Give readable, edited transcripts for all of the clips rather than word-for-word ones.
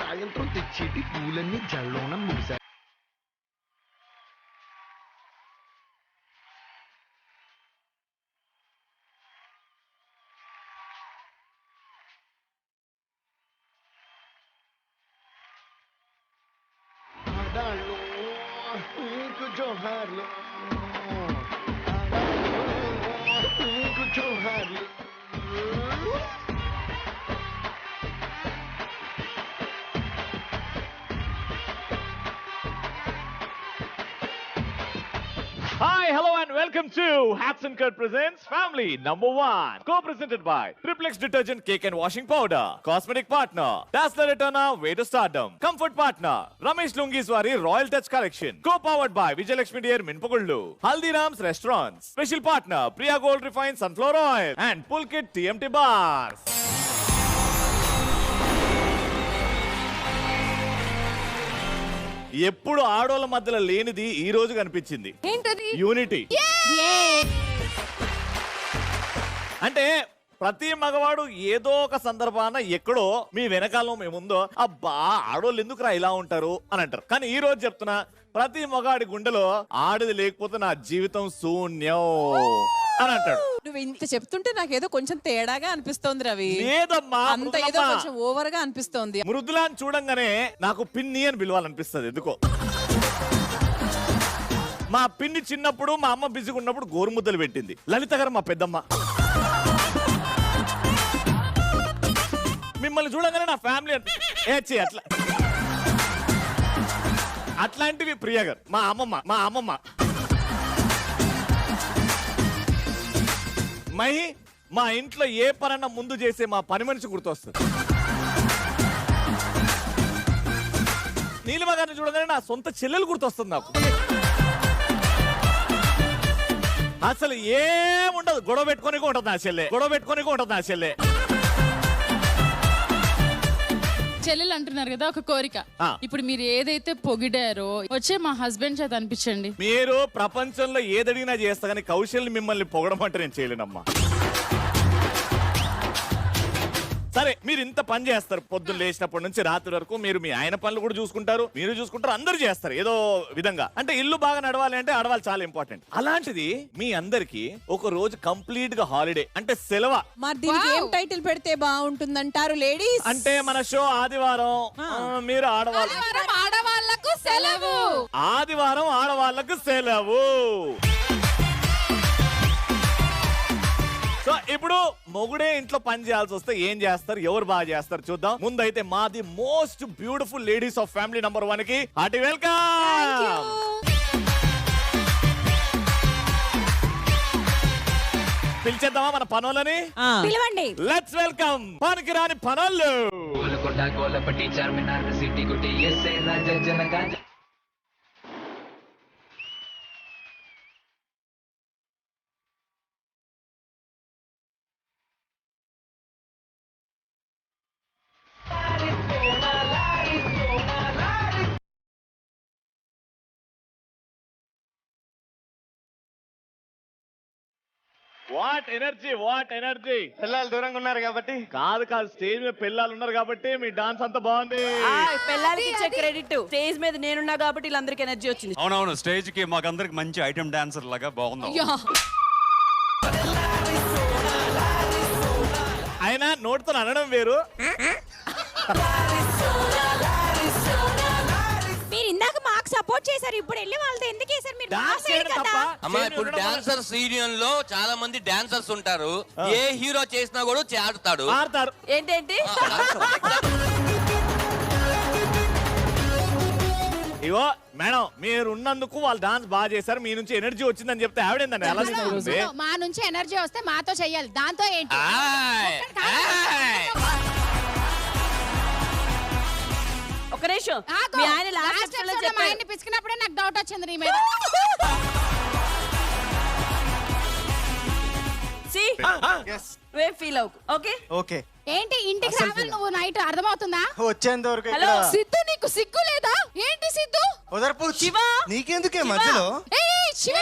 సాయంత్రం తెచ్చేటి పూలన్నీ జల్లోన ముగిసా. నీకు జోహార్లు, నీకు జోహార్లు. Hi, hello and welcome to Hats and Kurt presents Family Number 1. Co-presented by Triplex Detergent Cake and Washing Powder. Cosmetic partner Dazzler Eterna Way to Stardom. Comfort partner Ramesh Lungiswari Royal Touch Collection. Co-powered by Vijayalakshmi Deer Minpagullu. Haldiram's Restaurants. Special partner Priya Gold Refined Sunflower Oil and Pulkit TMT Bars. ఎప్పుడు ఆడోళ్ళ మధ్యలో లేనిది ఈ రోజు కనిపించింది. ఏంటది? Unity. అంటే ప్రతి మగవాడు ఏదో ఒక సందర్భాన ఎక్కడో మీ వెనకాలం మేముందో అబ్బా ఆడోళ్ళు ఎందుకురా ఇలా ఉంటారు అని అంటారు. కానీ ఈ రోజు చెప్తున్నా ప్రతి మగాడి గుండెలో ఆడది లేకపోతే నా జీవితం శూన్యం అని అంటాడు. నువ్వు ఇంత చెప్తుంటే నాకేదో కొంచెం తేడాగా అనిపిస్తోంది రవి. లేదమ్మా, అంత ఏదో కొంచెం ఓవర్ గా అనిపిస్తోంది. మృదులాన్ని చూడంగానే నాకు పిన్ని అని పిలవాలనిపిస్తుంది ఎందుకో. మా పిన్ని చిన్నప్పుడు మా అమ్మ బిజీగా ఉన్నప్పుడు గోరుముద్దలు పెట్టింది. లలిత గారు మా పెద్దమ్మ. మిమ్మల్ని చూడగానే నా ఫ్యామిలీ అట్లా అట్లాంటివి ప్రియ గారు మా అమ్మమ్మ మహి మా ఇంట్లో ఏ పనన్నా ముందు చేసే మా పని మనిషి గుర్తొస్తుంది. నీలిమ గారిని చూడగానే నా సొంత చెల్లెలు గుర్తొస్తుంది నాకు. అసలు ఏముండదు, గొడవ పెట్టుకొని ఉంటుంది నా చెల్లె. చెల్లెలు అంటున్నారు కదా, ఒక కోరిక. ఇప్పుడు మీరు ఏదైతే పొగిడారో వచ్చే మా హస్బెండ్ చేత అనిపించండి. మీరు ప్రపంచంలో ఏదడిగినా చేస్తా కానీ కౌశల్ని మిమ్మల్ని పొగడమంటే నేను చేయలేనమ్మా. సరే, మీరు ఇంత పని చేస్తారు పొద్దున్న లేచినప్పటి నుంచి రాత్రి వరకు. మీరు మీ ఆయన పనులు కూడా చూసుకుంటారు, మీరు చూసుకుంటారు, అందరూ చేస్తారు ఏదో విధంగా. అంటే ఇల్లు బాగా నడవాలి అంటే ఆడవాళ్ళు చాలా ఇంపార్టెంట్. అలాంటిది మీ అందరికి ఒక రోజు కంప్లీట్ గా హాలిడే అంటే సెలవు. మరి దీనికి ఏం టైటిల్ పెడితే బాగుంటుందంటారు లేడీస్? అంటే మన షో ఆదివారం, మీరు ఆడవాళ్ళకు సెలవు. ఆదివారం ఆడవాళ్ళకు సెలవు. సో ఇప్పుడు మొగుడే ఇంట్లో పని చేయాల్సి వస్తే ఏం చేస్తారు, ఎవరు బాగా చేస్తారు చూద్దాం. ముందైతే మాది most beautiful ladies of family number 1 కి హార్టీ వెల్కమ్. పిలిచేద్దామా మన పనులని? పిలవండి. లెట్స్ వెల్కమ్ పనికి రాని పనులు. What energy. పిల్లలు దూరంగా ఉన్నారు కాబట్టి కాదు స్టేజ్ మీద పిల్లలు ఉన్నారు కాబట్టి మీ డాన్స్ అంత బాగుంది. పిల్లలకి ఇచ్చే క్రెడిట్. స్టేజ్ మీద నేనున్నా కాబట్టి వీళ్ళందరికీ ఎనర్జీ వచ్చింది. అవునవును, స్టేజ్ కి మాకందరికి మంచి ఐటమ్ డాన్సర్ లాగా బాగుంది. అయినా నోటితో అనడం వేరు. మీరు ఇందాక మాకు సపోర్ట్ చేశారు, ఇప్పుడు వెళ్ళి వాళ్ళతో ఎందుకు చేశారు? మీరు అమ్మా, ఇప్పుడు డాన్సర్స్ యూనియన్ లో చాలా మంది డాన్సర్స్ ఉంటారు. ఏ హీరో చేసినా కూడా ఆడతాడు. ఏంటేంటి? ఇగో మేడం, మీరు ఉన్నందుకు వాళ్ళు డాన్స్ బాగా చేశారు, మీ నుంచి ఎనర్జీ వచ్చిందని చెప్తే ఆవిడేందండి ఎలా తీసుకుంటుంది? మా నుంచి ఎనర్జీ వస్తే మాతో చెయ్యాలి, దాంతో ఏంటి? ఒక నిమిషం, మీ ఆయన లాస్ట్ మా ఆయన్ని పిసికినప్పుడే నాకు డౌట్ వచ్చింది నీ మీద. నువ్వేం ఫీల్ అవ్వకు. Okay okay. ఏంటి ఇంటికి రావాలి నువ్వు నైట్, అర్థమవుతుందా? వచ్చేంత వరకు హలో సిద్ధు, నీకు సిగ్గు లేదా? ఏంటి సిద్ధు? శివ, నీకెందుకే మధ్యలో? శివ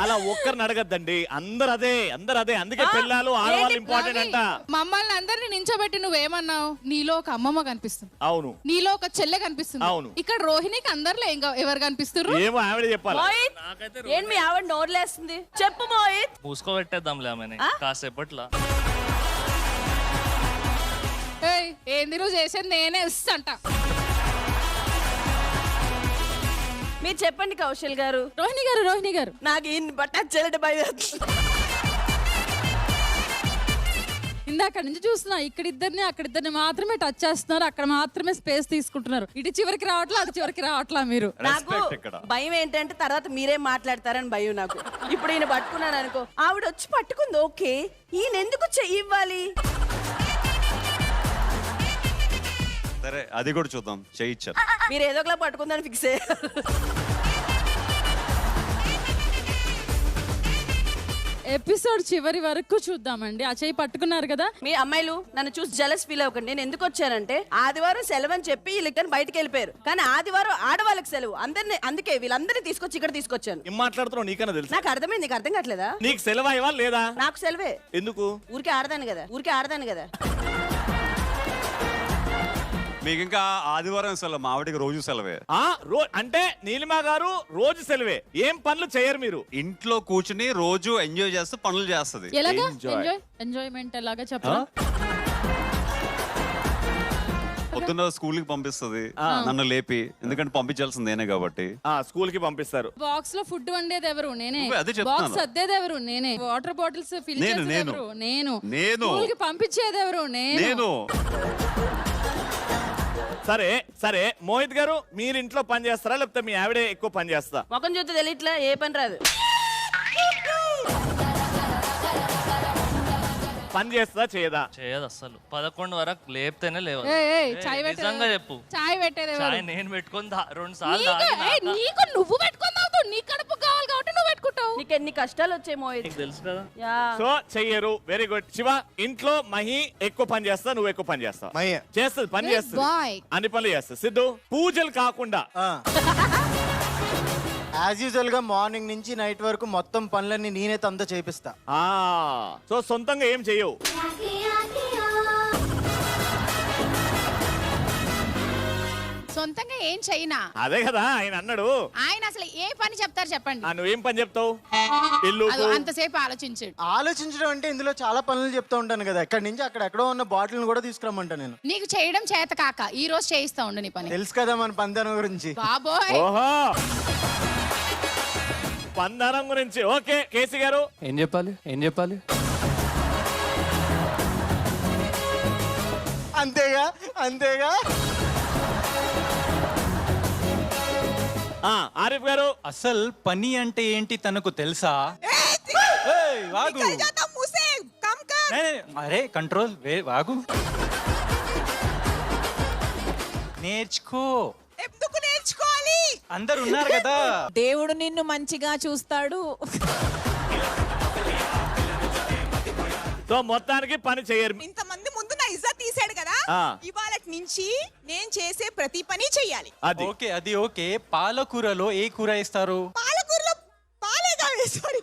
అలా ఒక్కరిని అడగద్దండి, అందరు అదే అందుకే పిల్లలు ఆడవాళ్ళు ఇంపార్టెంట్ అంట. మమ్మల్ని అందరిని నించోబెట్టి నువ్వేమన్నావు? నీలో ఒక అమ్మమ్మ కనిపిస్తుంది, అవును నీలో ఒక చెల్లె కనిపిస్తుంది. అవును. ఇక్కడ రోహిణికి అందరిలో ఇంకా ఎవరు కనిపిస్తారు? ఏమో ఆవిడ చెప్పాలి. మోహిత్ ఏం మీ ఆవిడ నోర్లేస్తుంది? చెప్పు మోహిత్. మూసుకోబెట్టేద్దాంలే ఆమెని కాసేపట్లా. ఏయ్, ఏంది నువ్వు చేసేది? నేనే ఇస్తంట. మీరు చెప్పండి కౌశల్ గారు. రోహిణి గారు నాకు ఈయన బట్ట చెల్లెట భయం. ఇందాక నుంచి చూస్తున్నా, ఇక్కడ ఇద్దరిని అక్కడ ఇద్దరిని మాత్రమే టచ్ చేస్తున్నారు, అక్కడ మాత్రమే స్పేస్ తీసుకుంటున్నారు. ఇటు చివరికి రావట్లా, అటు చివరికి రావట్లా. మీరు నాకు Respect ఇక్కడ. భయం ఏంటంటే తర్వాత మీరేం మాట్లాడతారని భయం నాకు. ఇప్పుడు ఈయన పట్టుకున్నాను అనుకో, ఆవిడ వచ్చి పట్టుకుంది ఓకే, ఈయన ఎందుకు చెయ్యి ఇవ్వాలి? సరే అది కూడా చూద్దాం, చేయించారు. మీరు ఏదో ఒకలా పట్టుకుందని ఫిక్స్ అయ్యారు. ఎపిసోడ్ చివరి వరకు చూద్దామండి. ఆ చెయ్యి పట్టుకున్నారు కదా. మీ అమ్మాయిలు నన్ను చూసి జలస్ ఫీల్ అవ్వకండి. నేను ఎందుకు వచ్చానంటే ఆదివారం సెలవు అని చెప్పి వీళ్ళకి బయటకు వెళ్ళిపోయారు, కానీ ఆదివారం ఆడవాళ్ళకి సెలవు అందరినీ, అందుకే వీళ్ళందరినీ తీసుకొచ్చి ఇక్కడ తీసుకొచ్చాను. ఏం మాట్లాడుతున్నావు నీకన్నా తెలుసు? నాకు అర్థమైంది, నీకు అర్థం కావట్లేదా? నీకు సెలవు ఇవ్వాలి లేదా? నాకు సెలవే. ఎందుకు? ఊరికే ఆడదాను కదా. మీకు ఇంకా ఆదివారం సెలవు, మా ఆవిడకి రోజు సెలవే. అంటే నీలిమా గారు రోజు సెలవే, ఏం పనులు చేయరు మీరు? ఇంట్లో కూర్చుని రోజు ఎంజాయ్ చేస్తూ పనులు చేస్తది. ఎలాగా Enjoy. ఎంజాయ్మెంట్ ఎలాగా చెప్పరా? పొద్దున్న స్కూల్ కి పంపిస్తుంది నన్ను లేపి, ఎందుకంటే పంపించాల్సింది నేనే కాబట్టి. స్కూల్ కి పంపిస్తారు. బాక్స్ లో ఫుడ్ వండేది ఎవరు? నేనే. నువ్వే, అదే చెప్తున్నాను. బాక్స్ అద్దేది ఎవరు? నేనే. వాటర్ బాటిల్స్ ఫిల్ చేసేది నేను. ఎవరు? నేను. నేను. స్కూల్ కి పంపించేది ఎవరు? నేను. సరే మోహిత్ గారు, మీరు ఇంట్లో పని చేస్తారా లేకపోతే మీ ఆవిడే ఎక్కువ పని చేస్తా? ముఖం చూస్తే తెలియట్లా, ఏ పని రాదు. పని చేస్తా చేయదా? చేయదు అస్సలు. 11 వరకు లేపితేనే లేవు. చాయ్ పెట్టేది నిజంగా ఎవరు? చెప్పు. చాయ్ పెట్టేది ఎవరు? చాయ్ నేను పెట్టుకొని 2 సార్లు నీకు నువ్వు పెట్టుకొని తాగుతావు. నీ కడుపు కావాలి కాబట్టి నువ్వు పెట్టుకుంటావు. నీకు ఎన్ని కష్టాలు వచ్చాయి మోహిత్. తెలుసు కదా. యా. సో చెయ్యరు. Very good. శివ, ఇంట్లో మహి ఎక్కువ పని చేస్తా, నువ్వు ఎక్కువ పని చేస్తావు? మయ్య చేస్తుంది, పని Good చేస్తుంది, boy. అన్ని పనులు చేస్తుంది. సిద్ధు, పూజలు కాకుండా యాజ్ యూజువల్ గా మార్నింగ్ నుంచి నైట్ వరకు మొత్తం పనులన్నీ నేనే తనతో చేపిస్తా. సో సొంతంగా ఏం చెయ్యవు? సొంతంగా ఏం చెయ్యనా? అదే కదా ఆయన అన్నాడు. ఆయన అసలు ఏ పని చెప్తారు చెప్పండి. నువ్వేం పని చెప్తావు? ఇల్లు అది అంతసేపు ఆలోచించాడు. ఆలోచించడం అంటే ఇందులో చాలా పనులు చెప్తూ ఉంటాను కదా, ఇక్కడ నుంచి అక్కడెక్కడో ఉన్న బాటిల్ కూడా తీసుకురమ్మంటా నేను. నీకు చేయడం చేత కాక ఈ రోజు చేయిస్తా ఉండు నీ పని. తెలుసు కదా మన పందెం గురించి. బాబోయ్. ఓహో, పందరం గురించి. ఓకే, కేసీ గారు ఏం చెప్పాలి? అంతేగా ఆరిఫ్ గారు, అసలు పని అంటే ఏంటి తనకు తెలుసా? ఏయ్, వాగు. అరే కంట్రోల్, వాగు. నేర్చుకో. ఎందుకు నేర్చుకోవాలి? అందరు ఉన్నారు కదా. దేవుడు నిన్ను మంచిగా చూస్తాడు. సో మొత్తానికి పని చేయరు. ఇంతమంది ముందు నా ఇజ్జత్ తీసాడు కదా, ఇవాళ నుంచి నేను చేసే ప్రతి పని చెయ్యాలి. అది ఓకే, అది ఓకే. పాలకూరలో ఏ కూర వేస్తారు? పాలకూరలో పాలేగా వేసారి.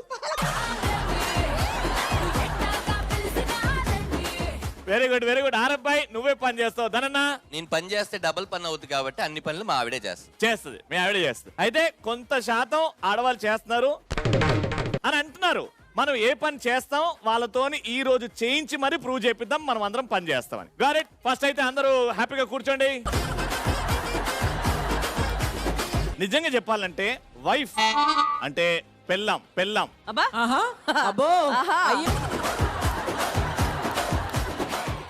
Very good. ఆరిఫ్ భాయ్, నువ్వే పని చేస్తావు. ధనన్న, నేను పని చేస్తే డబుల్ పని అవుతుంది కాబట్టి అన్ని పనులు మా ఆవిడే చేస్తుంది. చేస్తుంది, మీ ఆవిడ చేస్తుంది. అయితే కొంత శాతం ఆడవాళ్ళు చేస్తున్నారు అని అంటున్నారు. మనం ఏ పని చేస్తాం వాళ్ళతోని ఈ రోజు చేయించి మరి ప్రూవ్ చేపిద్దాం మనం అందరం పని చేస్తామని. Got it. ఫస్ట్ అయితే అందరూ హ్యాపీగా కూర్చోండి. నిజంగా చెప్పాలంటే వైఫ్ అంటే పెళ్ళాం. అబ్బా అబ్బో.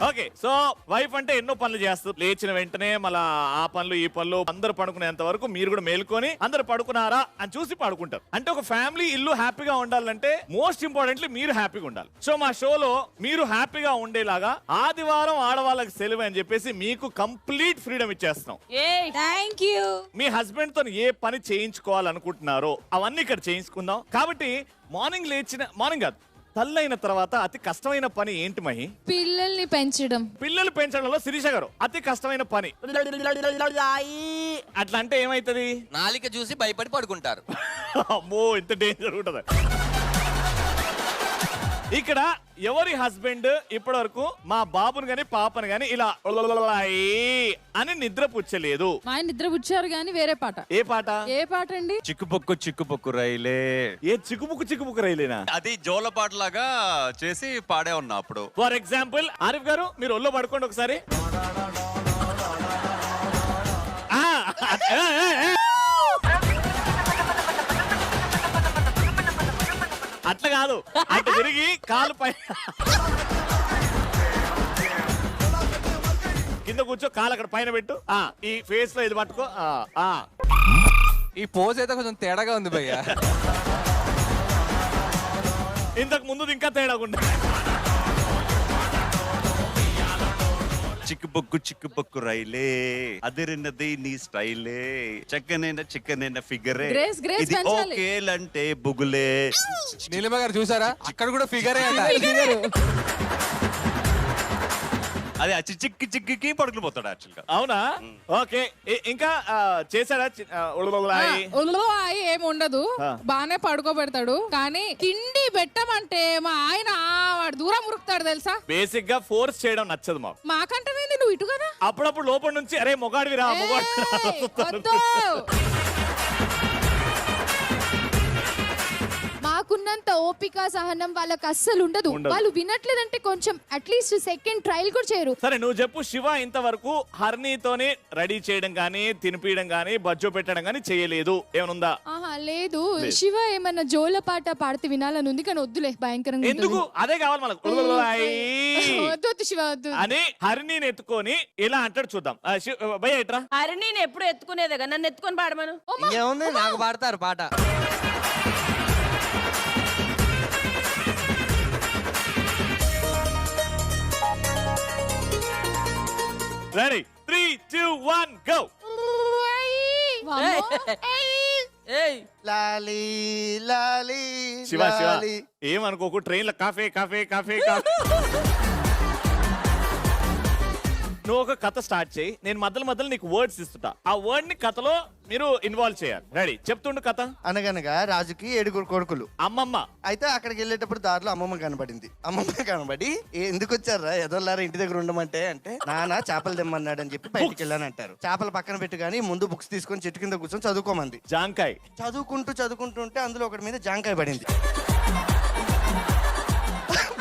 ఓకే, సో వైఫ్ అంటే ఎన్నో పనులు చేస్తారు. లేచిన వెంటనే మళ్ళా ఆ పనులు ఈ పనులు, అందరు పడుకునేంత వరకు మీరు కూడా మేలుకొని అందరు పడుకున్నారా అని చూసి పడుకుంటారు. అంటే ఒక ఫ్యామిలీ ఇల్లు హ్యాపీగా ఉండాలంటే మోస్ట్ ఇంపార్టెంట్లీ మీరు హ్యాపీగా ఉండాలి. సో మా షోలో మీరు హ్యాపీగా ఉండేలాగా ఆదివారం ఆడవాళ్ళకి సెలవు అని చెప్పేసి మీకు కంప్లీట్ ఫ్రీడమ్ ఇచ్చేస్తున్నాం. Thank you. మీ హస్బెండ్ తో ఏ పని చేయించుకోవాలనుకుంటున్నారో అవన్నీ ఇక్కడ చేయించుకుందాం. కాబట్టి మార్నింగ్ కాదు, తల్లైన తర్వాత అతి కష్టమైన పని ఏంటి మహి? పిల్లల్ని పెంచడం. పిల్లలు పెంచడంలో శిరీష గారు అతి కష్టమైన పని అట్లా అంటే ఏమైతది? నాలిక చూసి భయపడి పడుకుంటారు. అమ్మో ఇంత డేంజర్ ఉంటది. ఇక్కడ ఎవరి హస్బెండ్ ఇప్పటి వరకు మా బాబుని గాని పాపని గాని ఇలా అని నిద్ర పుచ్చలేదు? మా ఆయన నిద్ర పుచ్చారు కానీ వేరే పాట. ఏ పాట? ఏ పాట అండి? చిక్కుపొక్కు రైలే. ఏ చిక్కుముక్కు రైలేనా? అది జోలపాట లాగా చేసి పాడే ఉన్నా అప్పుడు. ఫర్ ఎగ్జాంపుల్ ఆరిఫ్ గారు మీరు ఒళ్ళో పడుకోండి ఒకసారి. అట్లా కాదు, అట్లా తిరిగి కాలు పై కింద కూర్చో, కాలు అక్కడ పైన పెట్టు. ఈ ఫేస్ లో ఇది పట్టుకో. ఈ పోజ్ అయితే కొంచెం తేడాగా ఉంది భయ్య. ఇంతకు ముందు ఇంకా తేడా ఉండే. చిక్కుపొక్కు రైలే, అదిరినది నీ స్టైలే, చిక్కనైన ఫిగరే, గ్రేస్, గ్రేస్ ఇది పెంచాలి. ఓకేలంటే బుగులే. నీలిమ గారు చూసారా, అక్కడ కూడా ఫిగరే అంట. అది అచ్చి చిక్కి పడుకుని పోతాడు యాక్చువల్ గా. అవునా? ఓకే. ఇంకా చేశాడా? ఏమి ఉండదు, బానే పడుకోబెడతాడు. కానీ తిండి పెట్టమంటే మా ఆయన వాడు దూరం మురుకుతాడు తెలుసా. బేసిక్ గా ఫోర్స్ చేయడం నచ్చదు మాకు. మాకంటే నువ్వు ఇటు కదా. అప్పుడప్పుడు లోపల నుంచి అరే మొగాడివి రా, వద్దు. మాకున్నంత ఓపిక సహనం వాళ్ళకి అస్సలు ఉండదు. వాళ్ళు వినట్లేదంటే కొంచెం అట్లీస్ట్ సెకండ్ ట్రయల్ కూడా చేయరు. సరే నువ్వు చెప్పు శివ, ఇంతవరకు హర్నీతోనే రెడీ చేయడం గానీ తినిపించడం గానీ బజ్జో పెట్టడం గానీ చేయలేదు, ఏమనుందా? ఆహా లేదు. శివ ఏమన్నా జోల పాట పాడితే వినాలని ఉంది కానీ వద్దులే, భయంకరంగా ఎందుకు? అదే కావాలి మనకు. వద్దు శివ వద్దు అని హరిణిని ఎత్తుకొని ఇలా అంటాడు, చూద్దాం. భయ్య ఎట్రా. అరే నేను ఎప్పుడు ఎత్తుకునేదేగా, నన్ను ఎత్తుకొని పాడమను. ఏముంది, నాకు పాడతారు పాట. Ready 3, 2, 1 go. లాలీ లాలీ శివ శివ లాలీ. ఏమనుకోకు, ట్రైన్ లో కాఫే కాఫే కాఫే కాఫే. నువ్వు ఒక కథ స్టార్ట్ చేయి, నేను మధ్యలో నీకు వర్డ్స్ ఇస్తుంటా. ఆ వర్డ్ ని కథలో మీరు ఇన్వాల్వ్ చేయాలి. రెడీ? చెప్తుండు కథ. అనగనగా రాజుకి 7 కొడుకులు. అమ్మమ్మ. అయితే అక్కడికి వెళ్ళేటప్పుడు దారిలో అమ్మమ్మ కనబడింది. అమ్మమ్మ కనబడి ఎందుకు వచ్చారా ఎదోలారా ఇంటి దగ్గర ఉండమంటే, అంటే నాన్న చేపలు తెమ్మన్నాడు అని చెప్పి బయటికి వెళ్ళాను అంటారు. చేపలు పక్కన పెట్టి కానీ ముందు బుక్స్ తీసుకొని చెట్టు కింద కూర్చొని చదువుకోమంది. జాంకాయ్. చదువుకుంటుంటే అందులో ఒకటి మీద జాంకాయ పడింది.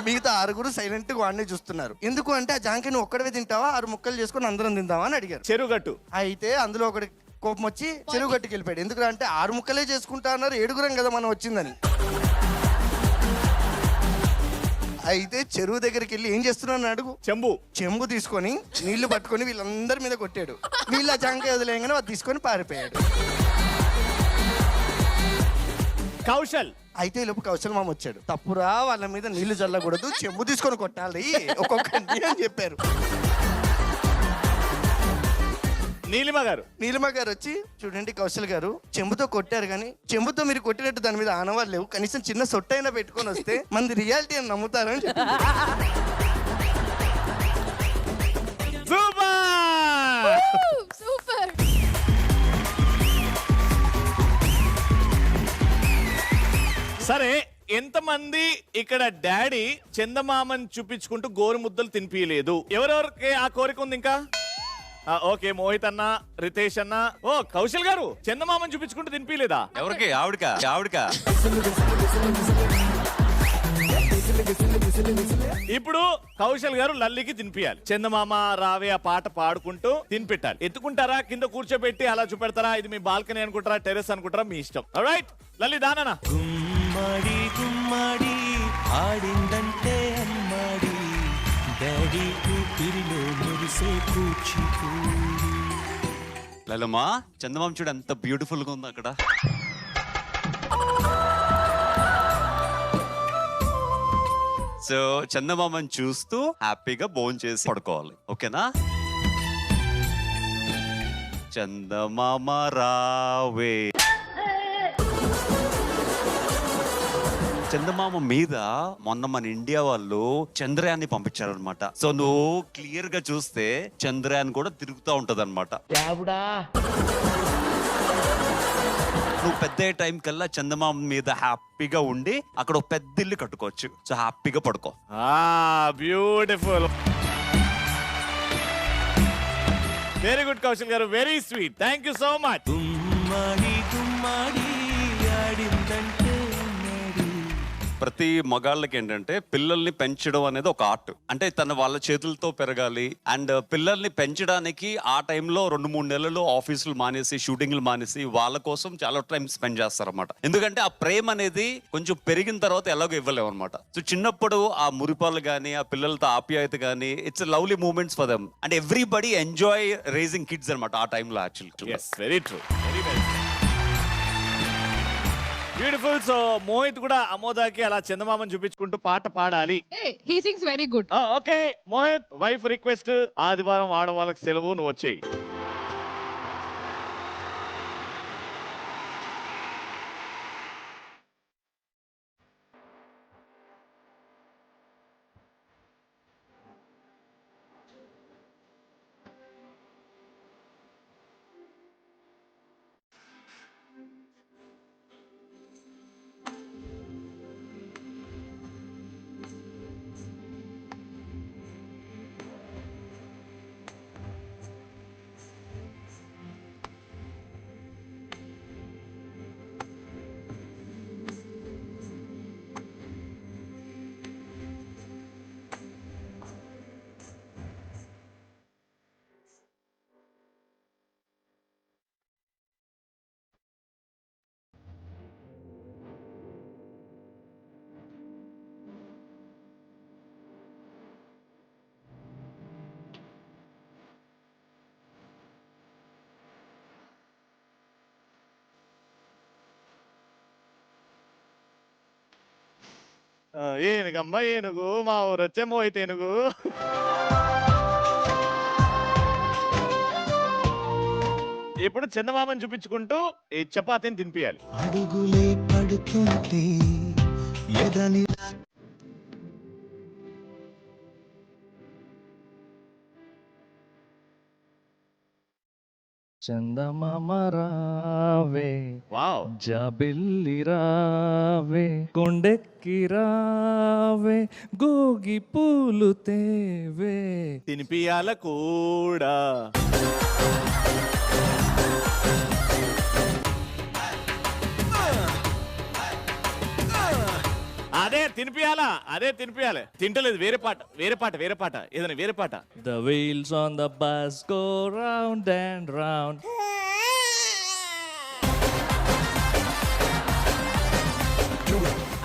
మిగతా 6 సైలెంట్ గా వాడిని చూస్తున్నారు. ఎందుకు అంటే ఆ జాంకాయని ఒక్కడవే తింటావా 6 ముక్కలు చేసుకొని అందరం తిందామా అని అడిగారు. చెరుగట్టు. అయితే అందులో ఒకటి కోపం వచ్చి చెరువు గట్టుకి వెళ్ళిపోయాడు. ఎందుకంటే 6 ముక్కలే చేసుకుంటా అన్నారు, 7 కదా మనం వచ్చిందని. అయితే చెరువు దగ్గరికి వెళ్ళి ఏం చేస్తున్నాను అడుగు. చెంబు తీసుకొని నీళ్లు పట్టుకొని వీళ్ళందరి మీద కొట్టాడు. వీళ్ళ జాంకాయ వదిలేయగానే అది తీసుకొని పారిపోయాడు. కౌశల్. అయితే లోపు కౌశల్ మామ వచ్చాడు. తప్పురా, వాళ్ళ మీద నీళ్లు చల్లకూడదు, చెంబు తీసుకొని కొట్టాలి ఒక్కొక్కటి అని చెప్పారు. నీలిమ గారు వచ్చి చూడండి కౌశల్ గారు చెంబుతో కొట్టారు కానీ చెంబుతో మీరు కొట్టినట్టు దాని మీద ఆనవాళ్ళు లేవు, కనీసం చిన్న సొట్టైనా పెట్టుకొని వస్తే మంది రియాలిటీ అని నమ్ముతారని చెప్పి. సూపర్. సరే, ఎంతమంది ఇక్కడ డాడీ చందమామని చూపించుకుంటూ గోరు ముద్దలు తినిపించలేదు? ఎవరెవరికి ఆ కోరిక ఉంది ఇంకా? ఓకే, మోహిత్ అన్న, రితేష్ అన్న. ఓ కౌశల్ గారు చందమామని చూపించుకుంటూ తినిపించలేదా? ఎవరికి? ఆవిడకా. ఇప్పుడు కౌశల్ గారు లల్లికి తినిపియాలి. చందమామ రావే ఆ పాట పాడుకుంటూ తినిపెట్టాలి. ఎత్తుకుంటారా, కింద కూర్చోబెట్టి అలా చూపెడతారా? ఇది మీ బాల్కనీ అనుకుంటారా, టెర్రస్ అనుకుంటారా, మీ ఇష్టం. ఆల్రైట్ లల్లి దానా. గుమ్మడి గుమ్మడి ఆడిందంటే అమ్మాడి, డాడీ ఊపిరిలో మురిసే కూచిపూడి. లలమా, చందమామ చూడు ఎంత బ్యూటిఫుల్ గా ఉంది అక్కడ. సో చందమామని చూస్తూ హ్యాపీగా భోంచేసి చేసి పడుకోవాలి. ఓకేనా? చందమామ రావే, చందమామ మీద మొన్న మన ఇండియా వాళ్ళు చంద్రయాన్ని పంపించారనమాట. సో నువ్వు క్లియర్ గా చూస్తే చంద్రయాన్ కూడా తిరుగుతూ ఉంటది అనమాట. నువ్వు పెద్ద టైం కల్లా చందమామ మీద హ్యాపీగా ఉండి అక్కడ ఒక పెద్ద ఇల్లు కట్టుకోవచ్చు. సో హ్యాపీగా పడుకో. బ్యూటిఫుల్, వెరీ గుడ్ కౌశల్ గారు, very sweet, thank you so much. ప్రతి మగాళ్ళకి ఏంటంటే పిల్లల్ని పెంచడం అనేది ఒక ఆర్ట్. అంటే వాళ్ళ చేతులతో పెరగాలి. అండ్ పిల్లల్ని పెంచడానికి ఆ టైంలో 2-3 నెలలు ఆఫీసులు మానేసి షూటింగ్లు మానేసి వాళ్ళ కోసం చాలా టైం స్పెండ్ చేస్తారన్నమాట. ఎందుకంటే ఆ ప్రేమ అనేది కొంచెం పెరిగిన తర్వాత ఎలాగో ఇవ్వలేము అనమాట. సో చిన్నప్పుడు ఆ మురిపాలు కానీ ఆ పిల్లలతో ఆప్యాయత కానీ it's lovely moments for them. And everybody enjoy raising kids అనమాట ఆ టైంలో actually. Very true, very very beautiful. So Mohit కూడా అమోదాకి అలా చందమామని చూపించుకుంటూ పాట పాడాలి. He sings very good. Okay Mohit, wife request, ఆదివారం ఆడవాళ్ళకి సెలవు, నువ్వు వచ్చేయి. ఏనుగమ్మ ఏనుగు, మా ఊరు వచ్చే మోహిత్ ఏనుగు. ఇప్పుడు చందమామని చూపించుకుంటూ ఈ చపాతీని తినిపియాలి. అడుగులే పడుతుంటే ఎదని చందమామ రావే, వావ్, జాబిల్లి రావే, కొండెక్కి రావే, గోగి పూలు తేవే. తినిపియాల కూడా. అదే తినిపియాలా, అదే తినిపియాలి. తింటలేదు, వేరే పాట, వేరే పాట, వేరే పాట, ఏదైనా వేరే పాట. The wheels on the bus go round and round.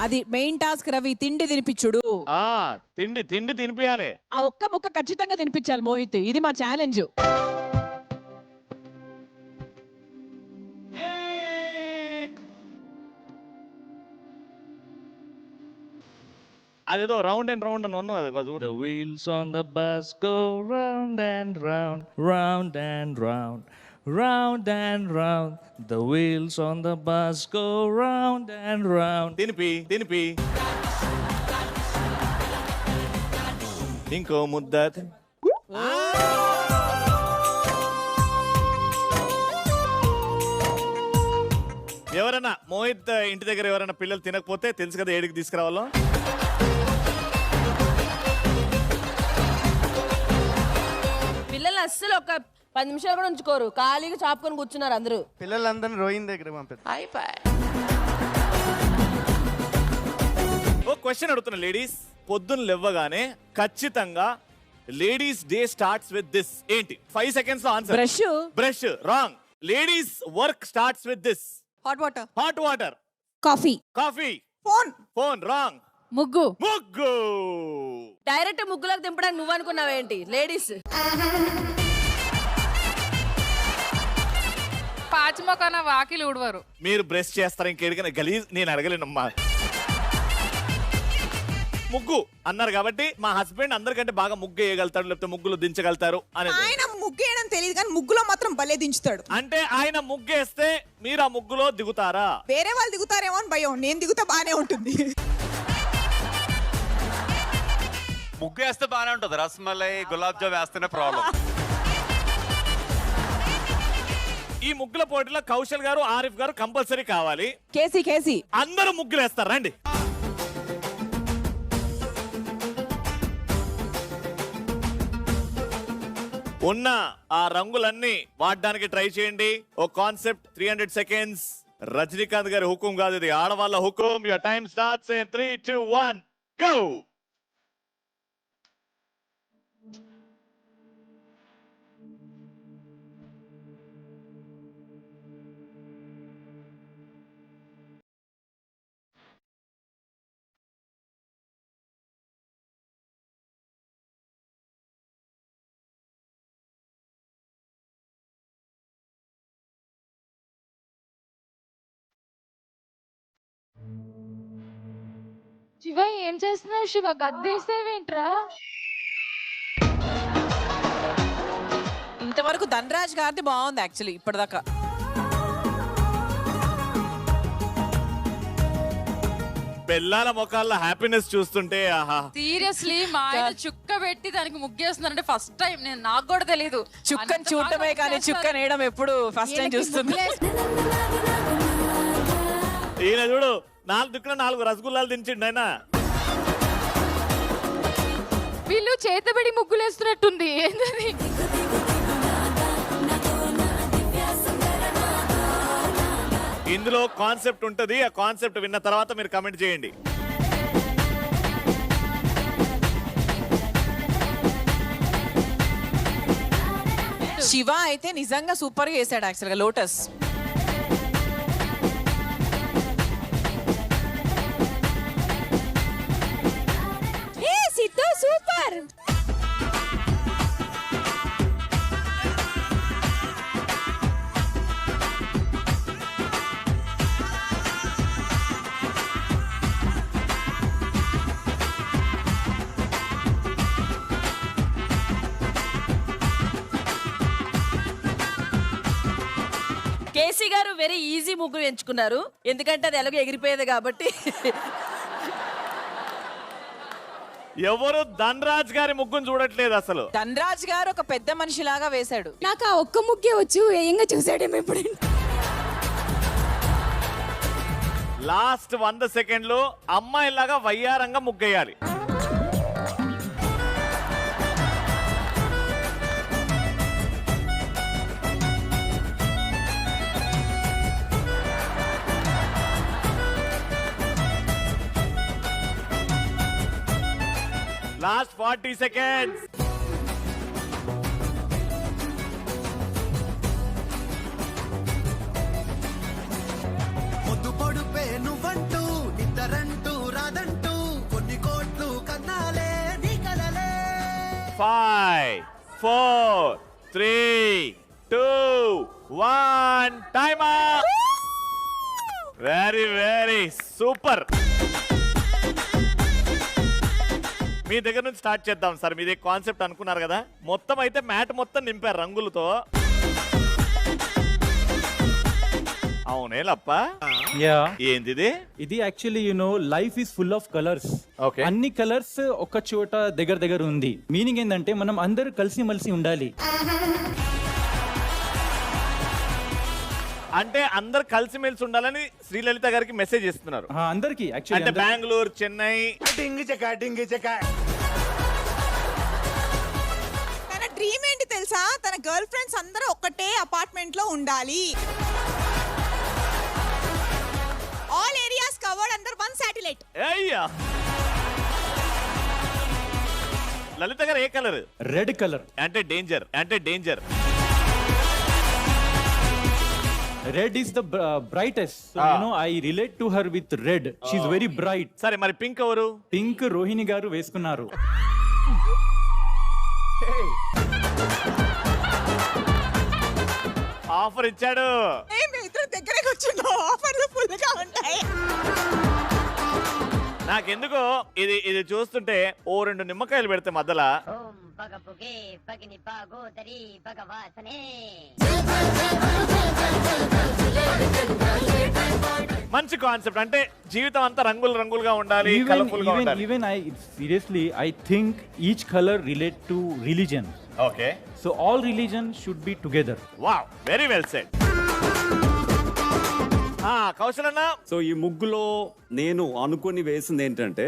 అది మెయిన్ టాస్క్ రవి, తిండి తినిపించుడు. తిండి తిండి తినిపియాలి. ఆ ఒక్క ముక్క ఖచ్చితంగా తినిపించాలి మోహిత్, ఇది మా ఛాలెంజ్. అదేదో రౌండ్ అండ్ రౌండ్ అని ఉన్నది. The wheels on the bus go round and round, round and round, round and round. The wheels on the bus go round and round. తినిపి తినిపి ఇంకో ముద్ద. ఎవరైనా మోహిత్ ఇంటి దగ్గర ఎవరైనా పిల్లలు తినకపోతే తెలుసు కదా ఏడికి తీసుకురావాలో. పిల్లలు అస్సలు ఒక 10 నిమిషాలు కూడా ఉంచుకోరు, ఖాళీగా చాపుకొని కూర్చున్నారు అందరూ. పిల్లలందరినీ రోహిన్ దగ్గర పంపిస్తారు. ఓ క్వశ్చన్ అడుగుతున్నా లేడీస్, పొద్దున్న లేవగానే ఖచ్చితంగా ladies day starts with this. ఏంటి? 5 seconds లో answer. Brush. Brush wrong. Ladies work starts with this. Hot water. Hot water. Coffee. Coffee. Phone. Phone wrong. ముగ్గు. ముగ్గు. డైరెక్ట్ ముగ్గులకు దింపడానికి నువ్వు అనుకున్నావేంటి? లేడీస్ పాచిమొక్కన వాకిలు ఊడవారు. మీరు బ్రష్ చేస్తారా? ఇంకేడికైనా గలీజ్ నేను అడగలేనమ్మా. ముగ్గు అన్నారు కాబట్టి మా హస్బెండ్ అందరికంటే బాగా ముగ్గు వేయగలుగుతాడు, లేకపోతే ముగ్గులు దించగలుగుతారు అనేది. ఆయన ముగ్గు వేయడం తెలియదు కానీ ముగ్గులో మాత్రం భలే దించుతాడు. అంటే ఆయన ముగ్గేస్తే మీరు ఆ ముగ్గులో దిగుతారా? వేరే వాళ్ళు దిగుతారేమో అని భయం, నేను దిగుతా బానే ఉంటుంది. ముగ్గు వేస్తే బానే ఉంటది, రసమలై గులాబ్ జామ్ వేస్తేనే ప్రాబ్లం. ఈ ముగ్గుల పోటీలో కౌశల్ గారు, ఆరిఫ్ గారు కంపల్సరీ కావాలి. కేసీ అందరూ ముగ్గులు వేస్తారు, రండి. ఉన్న ఆ రంగులన్నీ వాడడానికి ట్రై చేయండి. ఓ కాన్సెప్ట్ 300 సెకండ్స్. రజనీకాంత్ గారి హుకుం కాదు ఇది, ఆడవాళ్ళ హుకుం. Your time starts in 3, 2, 1 go. Shiva ఏం చేస్తున్నావు? శివ గద్దేసేవేంట్రా? ఇంతవరకు ధనరాజ్ గారిది బాగుంది యాక్చువల్లీ ఇప్పటిదాకా. పిల్లల ముఖాల్లో హ్యాపీనెస్ చూస్తుంటే ఆహా. సీరియస్లీ మా ఆయన చుక్క పెట్టి దానికి ముగ్గేస్తున్నారంటే ఫస్ట్ టైం. నాకు కూడా తెలియదు. చుక్కని చూడటమే కానీ చుక్క నేయడం ఎప్పుడు ఫస్ట్ టైం చూస్తుంది. ఈయన చూడు 4 దిక్కున 4 రసగుల్లాలు దించిండు ఆయన. వీళ్ళు చేతబడి ముగ్గులేస్తున్నట్టుంది. ఏంటది? ఇందులో కాన్సెప్ట్ ఉంటది, ఆ కాన్సెప్ట్ విన్న తర్వాత మీరు కమెంట్ చేయండి. శివ అయితే నిజంగా సూపర్ గా వేసాడు యాక్చువల్ గా లోటస్. సూపర్. కేసీ గారు వెరీ ఈజీ ముగ్గు ఎంచుకున్నారు, ఎందుకంటే అది ఎలాగో ఎగిరిపోయేది కాబట్టి. ఎవరు ధనరాజ్ గారి ముగ్గును చూడట్లేదు అసలు. ధనరాజ్ గారు ఒక పెద్ద మనిషిలాగా వేశాడు. నాకు ఆ ఒక్క ముగ్గే వచ్చు, ఏంగా చూసాడేమో ఇప్పుడు. లాస్ట్ 100 సెకండ్లు అమ్మాయిలాగా వయ్యారంగా ముగ్గేయాలి. Last 40 seconds. పొద్దు పొడుపే నువ్వంటూ నిద్దరంటూ రాదంటూ కొన్ని కోట్లు కన్నాలే నీ కలలే. 5, 4, 3, 2, 1 టైమ్ అప్. Very super. మీ దగ్గర నుంచి స్టార్ట్ చేద్దాం సార్. మీదే కాన్సెప్ట్ అనుకున్నారు కదా, మొత్తం అయితే మ్యాట్ మొత్తం నింపారు రంగులతో. అవునేలప్ప, ఏంది ఇది actually life is full of colours. Okay. అన్ని కలర్స్ ఒక చోట దగ్గర ఉంది. మీనింగ్ ఏంటంటే మనం అందరూ కలిసి మలిసి ఉండాలి. అంటే అందరు కలిసిమెలిసి ఉండాలని శ్రీలలిత గారికి మెసేజ్ ఇస్తున్నారు అందరికి. అంటే బెంగళూరు, చెన్నై. తన డ్రీమ్ ఏంటి తెలుసా? తన గర్ల్ ఫ్రెండ్స్ అందరూ ఒక్కటే అపార్ట్మెంట్ లో ఉండాలి. All areas covered under one satellite. అయ్యా, లలిత గారు ఏ కలర్? Red colour. అంటే danger. Red is the brightest. So, I relate to her with red. She's very bright. సరే, మరి పింక్ ఎవరు? పింక్ రోహిణి గారు వేసుకున్నారు. ఆఫర్ ఇచ్చాడు. దగ్గరే కూర్చున్నావు, ఆఫర్లు ఫుల్ గా ఉంటాయి. నాకెందుకో ఇది చూస్తుంటే ఓ 2 నిమ్మకాయలు పెడితే మధ్యలో మంచి కాన్సెప్ట్. అంటే జీవితం అంతా రంగులుగా ఉండాలి, కలర్ఫుల్ గా ఉండాలి. Even I think each color relate to religion. Okay, So all religion should be together. Wow, very well said. Kaushal అన్న, సో ఈ ముగ్గులో నేను అనుకుని వేసింది ఏంటంటే,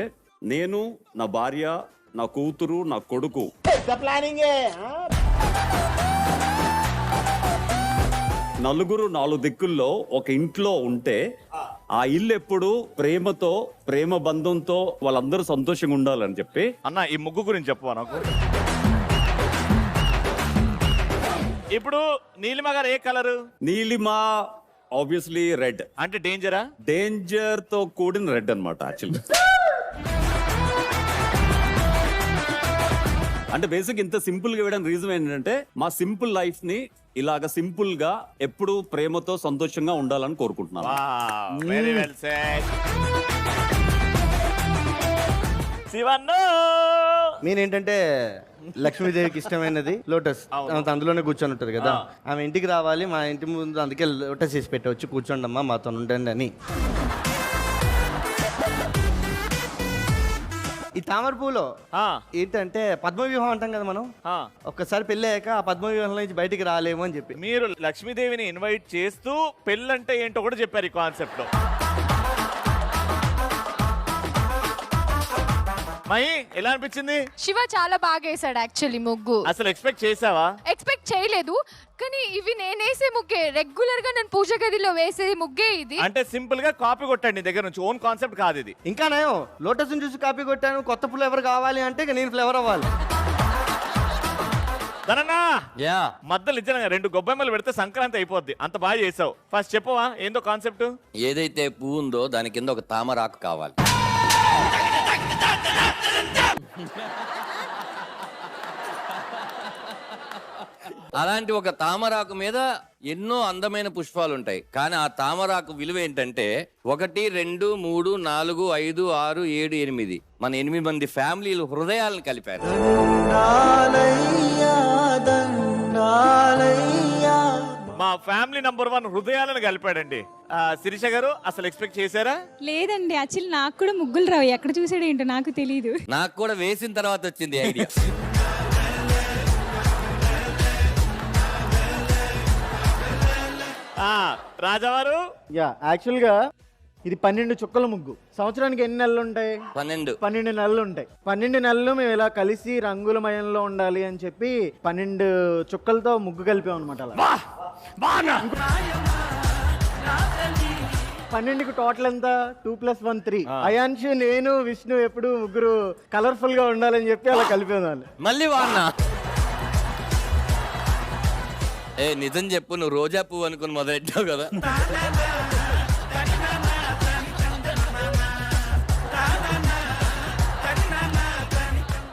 నేను, నా భార్య, నా కూతురు, నా కొడుకు నలుగురు 4 దిక్కుల్లో ఒక ఇంట్లో ఉంటే ఆ ఇల్లు ఎప్పుడు ప్రేమతో, ప్రేమ బంధంతో వాళ్ళందరూ సంతోషంగా ఉండాలని చెప్పి. అన్న ఈ ముగ్గు గురించి చెప్పవా నాకు? ఇప్పుడు నీలిమ గారు ఏ కలరు? Neelima obviously red. అంటే డేంజరా? డేంజర్ తో కూడిన రెడ్ అన్నమాట యాక్చువల్లీ. అంటే బేసిక్ ఇంత సింపుల్ గా వేయడానికి రీజన్ ఏంటంటే, మా సింపుల్ లైఫ్ ని ఇలాగ సింపుల్ గా ఎప్పుడు ప్రేమతో సంతోషంగా ఉండాలని కోరుకుంటున్నాను. Very well said. శివన్న, నేనేంటంటే లక్ష్మీదేవికి ఇష్టమైనది లోటస్. అందులోనే కూర్చొని ఉంటుంది కదా. ఆమె ఇంటికి రావాలి, మా ఇంటి ముందు, అందుకే లోటస్ చేసి పెట్టవచ్చు, కూర్చోండి అమ్మా మాతో ఉండండి అని. ఈ తామర పూలో ఏంటంటే పద్మవ్యూహం అంటాం కదా మనం. ఒక్కసారి పెళ్ళి అయ్యాక ఆ పద్మవ్యూహంలో నుంచి బయటికి రాలేము అని చెప్పి మీరు లక్ష్మీదేవిని ఇన్వైట్ చేస్తూ పెళ్ళంటే ఏంటో కూడా చెప్పారు ఈ కాన్సెప్ట్ లో. మై, ఎలా అనిపించింది? శివ చాలా బాగా వేసాడు యాక్చువల్లీ ముగ్గు. అసలు ఎక్స్పెక్ట్ చేసావా? ఎక్స్పెక్ట్ చేయలేదు, కానీ ఇవి నేను వేసే ముగ్గే. రెగ్యులర్ గా నేను పూజ గదిలో వేసే ముగ్గే ఇది. అంటే సింపుల్ గా కాపీ కొట్టాడు నీ దగ్గర నుంచి, ఓన్ కాన్సెప్ట్ కాదు ఇది. ఇంకా నయం, లోటస్ చూసి కాపీ కొట్టాను. కొత్త ఫ్లేవర్ కావాలి అంటే ఇక నేను ఫ్లేవర్ అవ్వాలి. ధనన్నా, మధ్యలో ఇచ్చిన 2 గొబ్బెమ్మలు పెడితే సంక్రాంతి అయిపోద్ది. అంత బాగా చేసావు. ఫస్ట్ చెప్పవా ఏందో కాన్సెప్ట్? ఏదైతే పువ్వు ఉందో దాని కింద ఒక తామరాకు కావాలి. అలాంటి ఒక తామరాకు మీద ఎన్నో అందమైన పుష్పాలు ఉంటాయి, కానీ ఆ తామరాకు విలువ ఏంటంటే 1, 2, 3, 4, 5, 6, 7, 8 మన 8 మంది ఫ్యామిలీలు హృదయాలను కలిపారు. మా ఫ్యామిలీ నంబర్ 1 హృదయాలను కలిపాడండి. శిరీష గారు, అసలు ఎక్స్పెక్ట్ చేశారా? లేదండి, యాక్చువల్లీ నాకు కూడా ముగ్గులు రావు. ఎక్కడ చూసాడు ఏంటో నాకు తెలియదు. నాకు కూడా వేసిన తర్వాత వచ్చింది ఐడియా. రాజావారు, యాక్చువల్ గా ఇది 12 చుక్కల ముగ్గు. సంవత్సరానికి ఎన్ని నెలలు ఉంటాయి? 12 నెలలు ఉంటాయి. 12 నెలలు మేము ఇలా కలిసి రంగులమయంలో ఉండాలి అని చెప్పి 12 చుక్కలతో ముగ్గు కలిపాం అనమాట. అలా 12కి టోటల్ ఎంత? 2 + 1 3. అయాన్షు, నేను, విష్ణు ఎప్పుడు ముగ్గురు కలర్ఫుల్ గా ఉండాలని చెప్పి అలా కలిపేవాళ్ళు. మళ్ళీ వాడినా నిజం చెప్పు, నువ్వు రోజా పువ్వు అనుకుని మొదలెట్టావు కదా.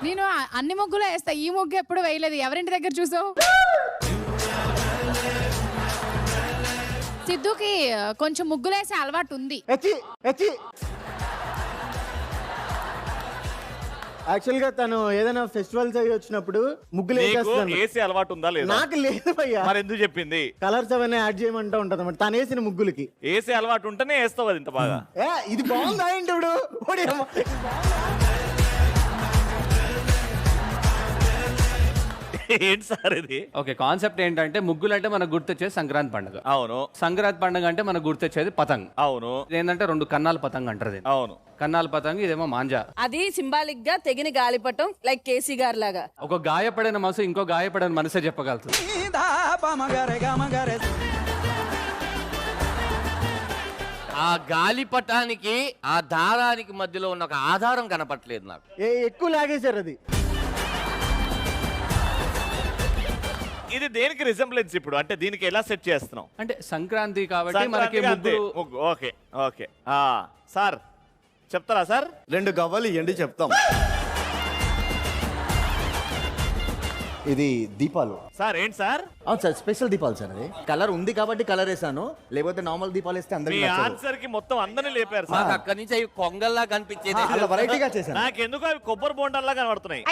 నేను అన్ని ముగ్గులు వేస్తా, ఈ ముగ్గు ఎప్పుడు వేయలేదు. ఎవరింటి దగ్గర చూసావు? సిద్ధుకి కొంచెం ముగ్గులు వేసే అలవాటు ఉంది. యాక్చువల్ గా తను ఏదైనా ఫెస్టివల్స్ అవి వచ్చినప్పుడు ముగ్గులు వేసే అలవాటు ఉందా లేదా? నాకు లేదు భయ్యా. మరి ఎందుకు చెప్పింది? కలర్స్ అవన్నీ యాడ్ చేయమంటూ ఉంటది అన్నమాట. తను వేసిన ముగ్గులకి వేసే అలవాటు ఉంటేనే వేస్తావు అది ఇంత బాగా. ఇది బాగుందా ఏంటి ఇప్పుడు? ఏంటి సార్ ఇది? ఓకే, కాన్సెప్ట్ ఏంటంటే ముగ్గులు అంటే మనకు గుర్తొచ్చేది సంక్రాంతి పండుగ. అవును. సంక్రాంతి పండుగ అంటే మనకు గుర్తొచ్చేది పతంగ్. అవును. ఏంటంటే 2 కన్నాల పతంగ్ అంటారు. అవును, కన్నాల పతంగ్, ఇదేమో మాంజా. అది సింబాలిక్ గా తెగిన గాలిపటం, లైక్ కేసీ గారు లాగా. ఒక గాయపడిన మనసు ఇంకో గాయపడిన మనసే చెప్పగలుగుతుంది. ఆ గాలిపటానికి ఆ దారానికి మధ్యలో ఉన్న ఒక ఆధారం కనపట్లేదు నాకు. ఎక్కువ లాగేశారు అది. ఇది దేనికి రిజెంబ్లెన్స్ ఇప్పుడు? అంటే దీనికి ఎలా సెట్ చేస్తున్నాం? అంటే సంక్రాంతి కాబట్టి మనకి ముగ్గులు. Okay okay. సార్ చెప్తారా సార్? 2 గవ్వలు ఇవ్వండి చెప్తాం. ఇది దీపాలు సార్ ఏంటి సార్? అవును సార్, స్పెషల్ దీపాలు సార్. అది కలర్ ఉంది కాబట్టి కలర్ వేసాను, లేకపోతే నార్మల్ దీపాలు వేస్తే మీ అందరికీ నచ్చదు. ఆన్సర్ కి మొత్తం అందరినీ లేపారు మాకు సార్. అక్కడి నుంచి అవి కొంగల్లా కనిపించేది. అలా వెరైటీగా చేశాను. నాకెందుకు అవి కొబ్బరి బోండాల్లా కనబడుతున్నాయి.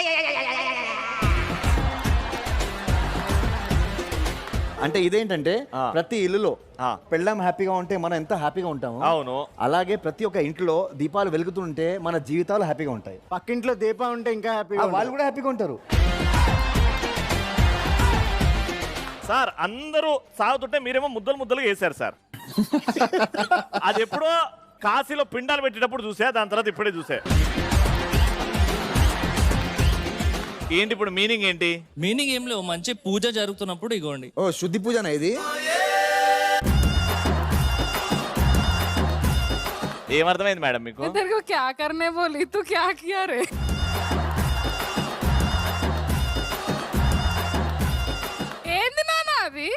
అంటే ఇదేంటంటే ప్రతి ఇల్లులో పెళ్ళాం హ్యాపీగా ఉంటే మనం ఎంత హ్యాపీగా ఉంటాము, అవును, అలాగే ప్రతి ఒక్క ఇంట్లో దీపాలు వెలుగుతుంటే మన జీవితాలు హ్యాపీగా ఉంటాయి. పక్కింట్లో దీపం ఉంటే ఇంకా హ్యాపీగా వాళ్ళు కూడా హ్యాపీగా ఉంటారు. సార్ అందరూ సాగుతుంటే మీరేమో ముద్దలు ముద్దలుగా వేశారు సార్. అది ఎప్పుడో కాశీలో పిండాలు పెట్టేటప్పుడు చూసా, దాని తర్వాత ఇప్పుడే చూసా. ఏంటి ఇప్పుడు మీనింగ్ ఏంటి? మీనింగ్ ఏం లేవు, మంచి పూజ జరుగుతున్నప్పుడు ఇగోండి. ఓ శుద్ధి పూజనా ఇది? ఏమర్థమైంది మేడం మీకు? तेरे को क्या करने बोली तू क्या किया रे? ఏంది నాన్న అది?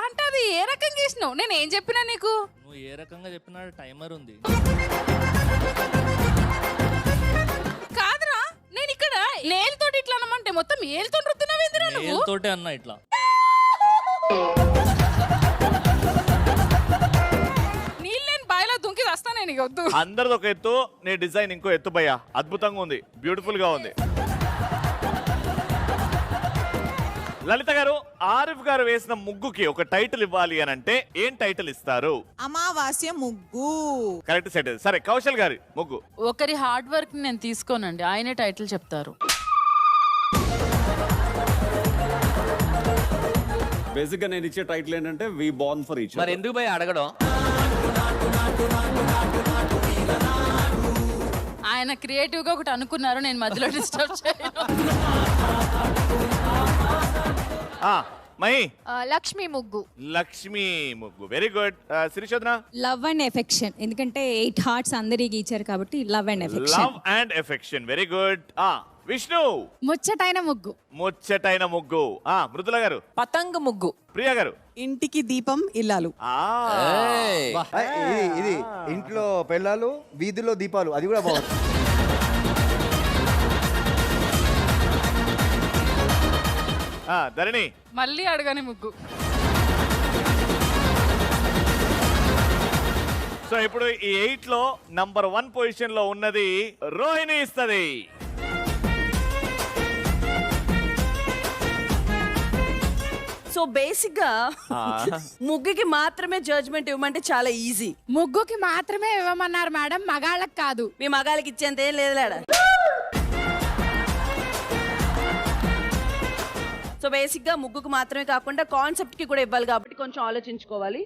అంటే అది ఏ రకంగా చేసినావు? నేను ఏం చెప్పినా నీకు? నువ్వు ఏ రకంగా చెప్పినా టైమర్ ఉంది. కాదురా, నేను ఇక్కడ నేలతోటి ఇట్లా అనమంటే మొత్తం ఏలుతో రుద్దినవేందిరా నువ్వు? ఏలుతోటే అన్న ఇట్లా. నీళ్ళు నేను బాయిలో దుంకి వస్తా నేను ఇక వద్దు. అందరిది ఒక ఎత్తు, నీ డిజైన్ ఇంకో ఎత్తు భయ్యా. అద్భుతంగా ఉంది, బ్యూటిఫుల్ గా ఉంది. లలిత గారు, ఆరిఫ్ గారు వేసిన ముగ్గుకి ఒక టైటిల్ ఇవ్వాలి అని అంటే ఏం టైటిల్ ఇస్తారు? అమావాస్య ముగ్గు. Correct set. సరే కౌశల్ గారి ముగ్గు. ఒకరి హార్డ్ వర్క్ నేను తీసుకోనండి, ఆయనే టైటిల్ చెప్తారు. బేసిక్ గా నేను ఇచ్చే టైటిల్ ఏంటంటే వి బోర్న్ ఫర్ ఈచ్. మరి ఎందుకు పోయి అడగడం? ఆయన క్రియేటివ్ గా ఒకటి అనుకున్నారు, నేను మధ్యలో డిస్టర్బ్ చేయను. మై లక్ష్మి ముగ్గు. లక్ష్మి ముగ్గు, వెరీ గుడ్. శ్రీశోధన? లవ్ అండ్ ఎఫెక్షన్, ఎందుకంటే 8 హార్ట్స్ అందరికి ఇచ్చారు కాబట్టి love and affection. Love and affection, very good. Vishnu? ముచ్చటైన ముగ్గు. ముచ్చటైన ముగ్గు. మృదుల గారు? పతంగ ముగ్గు. ప్రియా గారు? ఇంటికి దీపం ఇల్లాలు. ఇది ఇంట్లో పెళ్ళాలు, వీధిలో దీపాలు, అది కూడా బాగుంది. ధరణి? మళ్ళీ అడగని ముగ్గు. సో ఇప్పుడు ఈ 8 లో నంబర్ 1 పొజిషన్ లో ఉన్నది రోహిణి ఇస్తది. సో బేసిక్ గా ముగ్గుకి మాత్రమే జడ్జ్మెంట్ ఇవ్వమంటే చాలా ఈజీ. ముగ్గుకి మాత్రమే ఇవ్వమన్నారు మేడం, మగాళ్ళకి కాదు. మీ మగాళ్ళకి ఇచ్చేంత ఏం లేదులేడా. సో బేసిక్ గా ముగ్గుకు మాత్రమే కాకుండా కాన్సెప్ట్ కి కూడా ఇవ్వాలి కాబట్టి కొంచెం ఆలోచించుకోవాలి.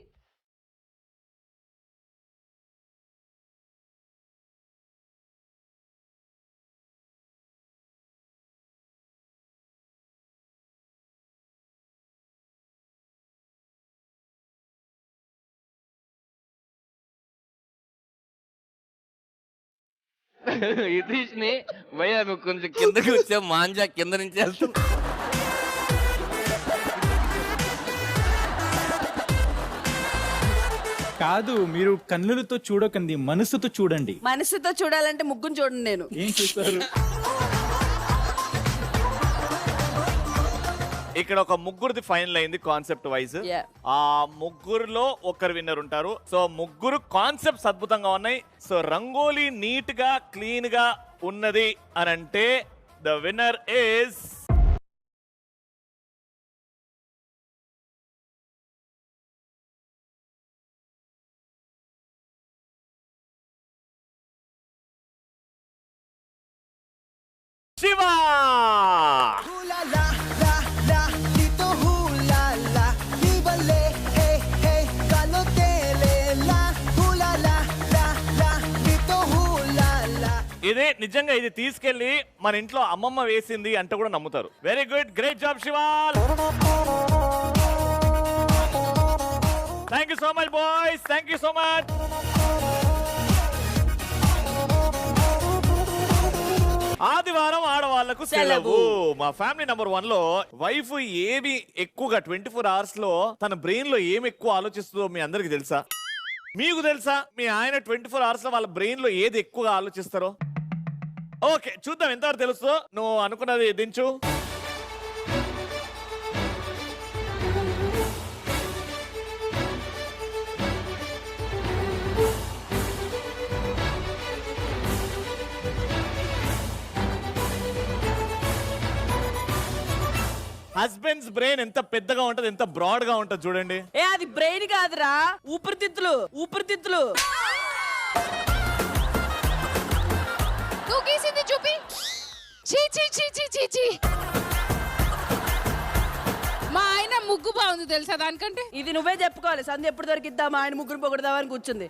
ఇతీష్ని భయ్యా నువ్వు కొంచెం కిందకి వచ్చావు, మాంజా కింద నుంచి వెళ్తున్నా. కాదు, మీరు కన్నులతో చూడకండి, మనసుతో చూడండి. మనసుతో చూడాలంటే ముగ్గును చూడండి. నేను ఏం చూస్తారు? ఇక్కడ ఒక ముగ్గురిది ఫైనల్ అయింది కాన్సెప్ట్ వైజ్. ఆ ముగ్గురులో ఒకరు విన్నర్ ఉంటారు. సో ముగ్గురు కాన్సెప్ట్స్ అద్భుతంగా ఉన్నాయి. సో రంగోలీ నీట్ గా క్లీన్ గా ఉన్నది అని అంటే ద విన్నర్ ఇస్ శివ. ఇదే నిజంగా ఇది తీసుకెళ్లి మన ఇంట్లో అమ్మమ్మ వేసింది అంటే కూడా నమ్ముతారు. వెరీ గుడ్, గ్రేట్ జాబ్ శివాల్. Thank you so much boys, thank you so much. ఆదివారం ఆడవాళ్లకు సెలవు. మా ఫ్యామిలీ నంబర్ 1 లో వైఫ్ ఏమి ఎక్కువగా 24 hours లో తన బ్రెయిన్ లో ఏమి ఎక్కువ ఆలోచిస్తుందో మీ అందరికి తెలుసా? మీకు తెలుసా మీ ఆయన 24 hours లో వాళ్ళ బ్రెయిన్ లో ఏది ఎక్కువగా ఆలోచిస్తారో? ఓకే చూద్దాం ఎంతవరకు తెలుసు. నువ్వు అనుకున్నది దించు. హస్బెండ్స్ బ్రెయిన్ ఎంత పెద్దగా ఉంటది, ఎంత బ్రాడ్ గా ఉంటది చూడండి. ఏ అది బ్రెయిన్ కాదురా, ఊపిరితిత్తులు. నువ్వు గీసింది చూపి. చీ చీ చీ చీ చీ చీ. మా ఆయన ముగ్గు బాగుంది తెలుసా దానికంటే. ఇది నువ్వే చెప్పుకోవాలి. సంధ్య ఎప్పుడు దొరికిద్దాం మా ఆయన ముగ్గురు పొగడదామని కూర్చుంది.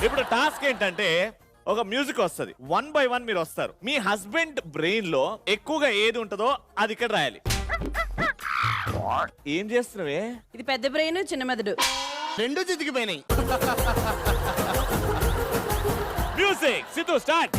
ఇప్పుడు టాస్క్ ఏంటంటే ఒక మ్యూజిక్ వస్తుంది, 1 by 1 మీరు వస్తారు. మీ హస్బెండ్ బ్రెయిన్ లో ఎక్కువగా ఏది ఉంటుందో అది ఇక్కడ రాయాలి. ఏం చేస్తున్నావే? ఇది పెద్ద బ్రెయిన్, చిన్న మెదడు రెండు చితికిపోయినాయి. Music Siddhu start.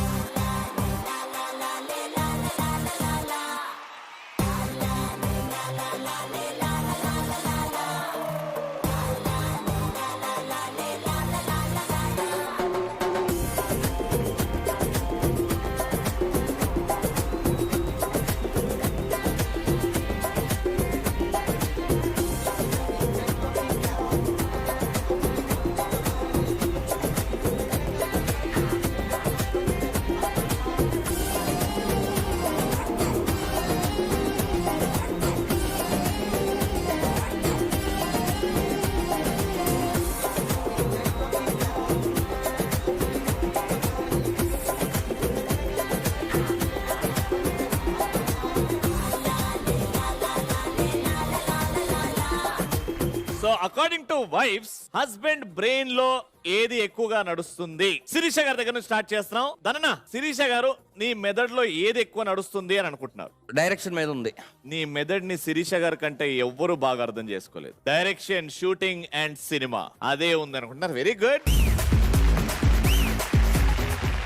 So according to wife's husband brain లో ఏది ఎక్కువగా నడుస్తుంది? శిరీష గారి దగ్గర నుంచి స్టార్ట్ చేస్తున్నాం. ధనన్న, శిరీష గారు నీ మెదడులో ఏది ఎక్కువ నడుస్తుంది అని అనుకుంటున్నారు? డైరెక్షన్ మీద ఉంది. నీ మెదడుని శిరీష గారి కంటే ఎవ్వరూ బాగా అర్థం చేసుకోలేదు. డైరెక్షన్, షూటింగ్ అండ్ సినిమా అదే ఉంది అనుకుంటున్నారు. Very good.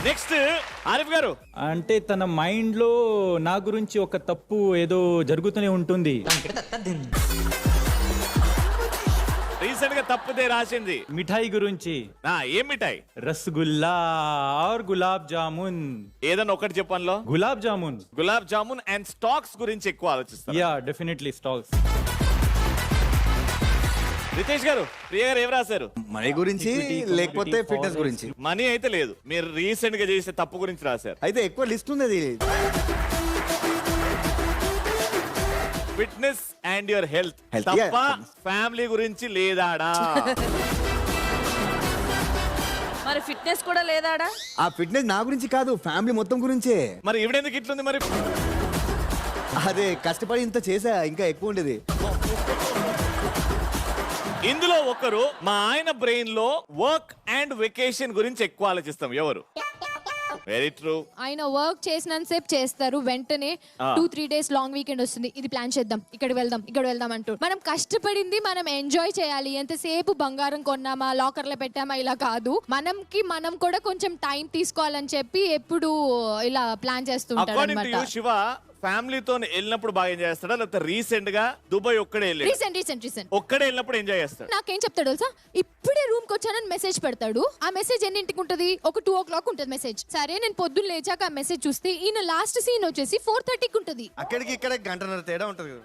నెక్స్ట్ ఆరిఫ్ గారు. అంటే తన మైండ్ లో నా గురించి ఒక తప్పు ఏదో జరుగుతూనే ఉంటుంది. రీసెంట్ గా తప్పుదే రాసింది. మిఠాయి గురించి. ఏం మిఠాయి? రసగుల్లా ఆర్ గులాబ్ జామున్. ఏదన్నా ఒకటి చెప్పంలో. గులాబ్ జామున్. గులాబ్ జామున్ అండ్ స్టాక్స్ గురించి ఎక్కువ ఆలోచిస్తారు. Yeah definitely stocks. రితేష్ గారు, ప్రియ గారు ఏం రాశారు? మనీ గురించి లేకపోతే ఫిట్నెస్ గురించి. మనీ అయితే లేదు, మీరు రీసెంట్ గా చేసే తప్పు గురించి రాశారు. అయితే ఎక్కువ లిస్ట్ ఉంది అది. Fitness and your health Health, తప్ప yeah. ఫ్యామిలీ గురించి లేదాడా? మరి ఫిట్నెస్ కూడా లేదాడా? ఆ ఫిట్నెస్ నా గురించి కాదు, ఫ్యామిలీ మొత్తం గురించే. మరి ఇవిడెందుకు ఇట్లుంది మరి? అదే కష్టపడి ఇంత చేసా, ఇంకా ఎక్కువ ఉండేది. ఇందులో ఒకరు మా ఆయన బ్రెయిన్ లో వర్క్ అండ్ వెకేషన్ గురించి ఎక్కువ ఆలోచిస్తాం. ఎవరు? Very true. ఆయన వర్క్ చేసినంత సేపు చేస్తారు, వెంటనే 2-3 days లాంగ్ వీకెండ్ వస్తుంది, ఇది ప్లాన్ చేద్దాం, ఇక్కడ వెళ్దాం అంటూ. మనం కష్టపడింది మనం ఎంజాయ్ చేయాలి. ఎంతసేపు బంగారం కొన్నామా, లాకర్లో పెట్టామా ఇలా కాదు. మనం కూడా కొంచెం టైం తీసుకోవాలని చెప్పి ఎప్పుడు ఇలా ప్లాన్ చేస్తుంటారు అన్నమాట. శివ ఫ్యామిలీతో వెళ్ళినప్పుడు బాగా ఎంజాయ్ చేస్తాడా, లేకపోతే రీసెంట్ గా దుబాయ్ ఒక్కడే వెళ్ళి రీసెంట్ ఒక్కడే వెళ్ళినప్పుడు ఎంజాయ్ చేస్తాడు? నాకేం చెప్తాడు తెలుసా, ఇప్పుడే రూమ్ కి వచ్చానని మెసేజ్ పెడతాడు. ఆ మెసేజ్ ఎన్నింటికి ఉంటది? ఒక 2 o'clock ఉంటది మెసేజ్. సరే నేను పొద్దున్న లేచాక ఆ మెసేజ్ చూస్తే ఈయన లాస్ట్ సీన్ వచ్చేసి 4:30కి ఉంటది. అక్కడికి ఇక్కడ గంటన్నర తేడా ఉంటది కదా.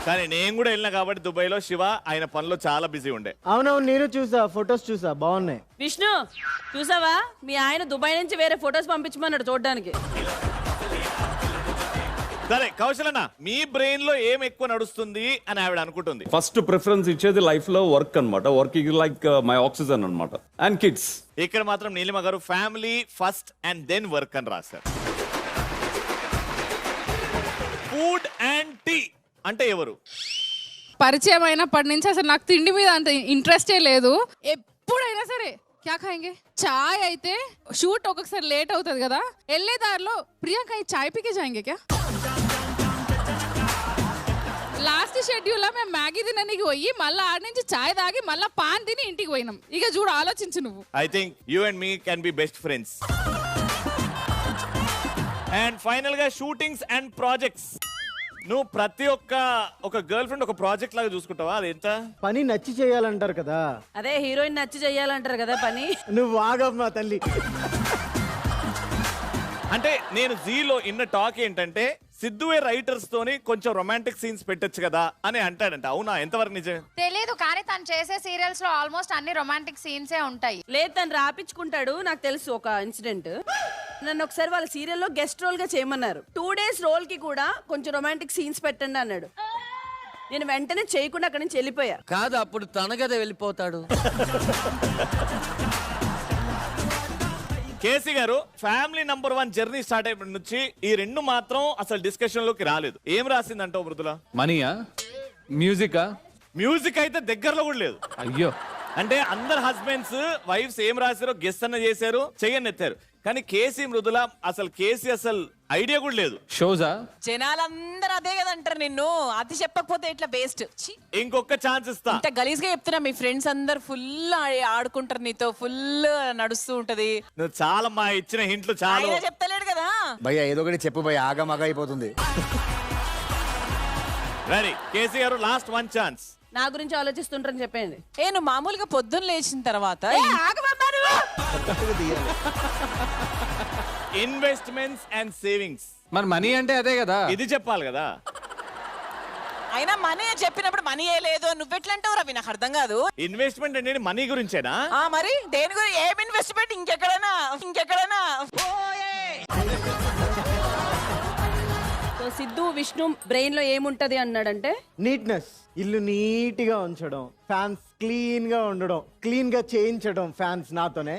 కానీ నేను కూడా వెళ్ళినా కాబట్టి దుబాయ్ లో శివ ఆయన పనిలో చాలా బిజీ ఉండే. అవునవును, నేను చూసా, ఫొటోస్ చూసా, బాగున్నాయి. విష్ణు చూసావా, మీ ఆయన దుబాయ్ నుంచి వేరే ఫొటోస్ పంపించమన్నాడు చూడడానికి. సరే కౌశలన్న, మీ బ్రెయిన్ లో ఏం ఎక్కువ నడుస్తుంది అని ఆవిడ అనుకుంటుంది? ఫస్ట్ ప్రిఫరెన్స్ ఇచ్చేది లైఫ్ లో వర్క్ అన్నమాట. Work is like my oxygen అన్నమాట. And kids. ఇక్కడ మాత్రం Neelima garu family first and then work అని రాశారు. ఫుడ్ అండ్ టీ అంటే ఎవరు? పరిచయం అయినప్పటి నుంచి అసలు నాకు తిండి మీద అంత ఇంట్రెస్టే లేదు. ఎప్పుడైనా సరే క్యా ఖాయింగే, చాయ్ అయితే షూట్ ఒక్కొక్కసారి లేట్ అవుతుంది కదా, వెళ్ళే దారిలో ప్రియాంక ఈ చాయ్ పీకే జాయింగే క్యా. లాస్ట్ షెడ్యూల్ లో మేము మ్యాగీ తినడానికి పోయి మళ్ళీ ఆడ నుంచి చాయ్ తాగి మళ్ళీ పాన్ తిని ఇంటికి పోయినాం. ఇక చూడు, ఆలోచించు నువ్వు. I think you and me can be best friends. And final గా షూటింగ్స్ అండ్ ప్రాజెక్ట్స్. నువ్వు ప్రతి ఒక గర్ల్ ఫ్రెండ్ ఒక ప్రాజెక్ట్ లాగా చూసుకుంటావా? అది ఎంత పని నచ్చి చేయాలంటారు కదా. అదే హీరోయిన్ నచ్చి చెయ్యాలంటారు కదా పని. నువ్వు ఆగమ్మా తల్లి. అంటే నేను జీలో ఇన్న టాక్ ఏంటంటే సిద్ధువే రైటర్స్ తోని కొంచెం రొమాంటిక్ సీన్స్ పెట్టొచ్చు కదా అని అంటాడంట. అవునా, ఎంతవరకు నిజం? తెలీదు, కానీ తను చేసే సీరియల్స్ లో ఆల్మోస్ట్ అన్ని రొమాంటిక్ సీన్సే ఉంటాయి. లేదు, తను రాపించుకుంటాడు. నాకు తెలుసు ఒక ఇన్సిడెంట్. నన్ను ఒకసారి వాళ్ళ సీరియల్లో గెస్ట్ రోల్ గా చేయమన్నారు. 2 days రోల్ కి కూడా కొంచెం రొమాంటిక్ సీన్స్ పెట్టండి అన్నాడు. నేను వెంటనే చేయకుండా అక్కడి నుంచి వెళ్ళిపోయా. కాదు, అప్పుడు తన కదా వెళ్ళిపోతాడు. కేసీ గారు, ఫ్యామిలీ నంబర్ 1 జర్నీ స్టార్ట్ అయినప్పటి నుంచి ఈ 2 మాత్రం అసలు డిస్కషన్ లోకి రాలేదు. ఏం రాసిందంటావు మృదుల? మనీయా, మ్యూజికా? మ్యూజిక్ అయితే దగ్గరలో కూడా లేదు. అయ్యో, అంటే అందరు హస్బెండ్స్ వైఫ్స్ ఏం రాశారో గెస్ అన్న చేశారు, చెయ్యనెత్తారు. కానీ కేసీ మృదుల అసలు ఐడియా కూడా లేదు. షోజా? జనాలందరూ అదే కదా అంటారు నిన్ను. అది చెప్పకపోతే ఇట్లా బేస్ట్. ఇంకొక ఛాన్స్ ఇస్తా. ఇంత గలీజ్ గా చెప్తున్నా. మీ ఫ్రెండ్స్ అందరు ఫుల్ ఆడుకుంటారు నీతో, ఫుల్ నడుస్తూ ఉంటది. నువ్వు చాలా మా ఇచ్చిన హింట్లు చాలా. ఆయన చెప్తలేడు కదా భయ్య, ఏదో ఒకటి చెప్పు భయ్య, ఆగమగా అయిపోతుంది. రెడీ కేసీ గారు, లాస్ట్ 1 ఛాన్స్. నా గురించి ఆలోచిస్తుంటారని చెప్పండి. నువ్వు మామూలుగా పొద్దున్న లేచిన తర్వాత ఇన్వెస్ట్మెంట్స్ అండ్ సేవింగ్స్. మరి మనీ అంటే అదే కదా, ఇది చెప్పాలి కదా. అయినా మనీ చెప్పినప్పుడు మనీ ఏ లేదు నువ్వెట్లా అంటావు రవి? నాకు అర్థం కాదు. ఇన్వెస్ట్మెంట్ అంటే మనీ గురించేనా? మరి దేని గురించి? ఏం ఇన్వెస్ట్మెంట్? ఇంకెక్కడైనా సో సిద్ధు విష్ణు బ్రెయిన్ లో ఏముంటది అన్నాడంటే నీట్నెస్, ఇల్లు నీట్ గా ఉంచడం, ఫ్యాన్స్ క్లీన్ గా ఉండడం, క్లీన్ గా చేయించడం ఫ్యాన్స్ నాతోనే.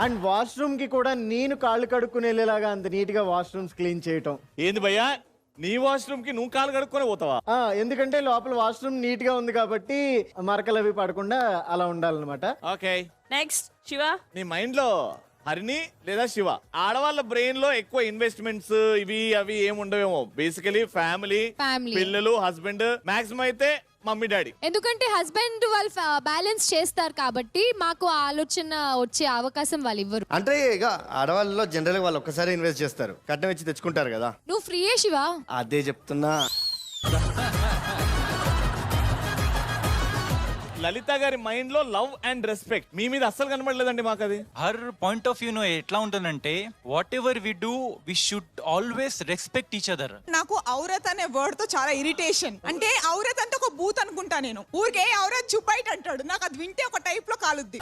అండ్ వాష్రూమ్ కి కూడా నేను కాళ్ళు కడుక్కుని వెళ్ళేలాగా అంత నీట్ గా వాష్రూమ్స్ క్లీన్ చేయటం. ఏంది భయ్యా, నీ వాష్రూమ్ కి నువ్వు కాలు కడుక్కొని పోతావా? ఎందుకంటే లోపల వాష్రూమ్ నీట్ గా ఉంది కాబట్టి మరకలు అవి పడకుండా అలా ఉండాలన్నమాట. Okay, next Shiva. నీ మైండ్ లో హరిణి లేదా శివ. ఆడవాళ్ళ బ్రెయిన్ లో ఎక్కువ ఇన్వెస్ట్మెంట్స్ ఇవి అవి ఏముండవేమో. బేసికలీ ఫ్యామిలీ, పిల్లలు, హస్బెండ్, మాక్సిమం అయితే మమ్మీ డాడీ. ఎందుకంటే హస్బెండ్ వాళ్ళు బ్యాలెన్స్ చేస్తారు కాబట్టి మాకు ఆలోచన వచ్చే అవకాశం వాళ్ళు ఇవ్వరు. అంటే ఇక ఆడవాళ్ళలో జనరల్ గా వాళ్ళు ఒక్కసారి ఇన్వెస్ట్ చేస్తారు, కట్నం ఇచ్చి తెచ్చుకుంటారు కదా. నువ్వు ఫ్రీయే శివ. అదే చెప్తున్నా. లలిత గారి మైండ్ లో లవ్ అండ్ రెస్పెక్ట్ మీ మీద అస్సలు కనబడలేదండి మాకు. అది హర్ పాయింట్ ఆఫ్ వ్యూ ఎట్లా ఉంటుందంటే, whatever we do we should always respect each other. నాకు ఔరత్ అనే వర్డ్ తో చాలా ఇరిటేషన్. అంటే ఔరత్ అంటే ఒక బూత్ అనుకుంటా నేను. ఊరికే ఔరత్ చుపైట్ అంటాడు, నాకు అది వింటే ఒక టైప్ లో కాలుద్ది.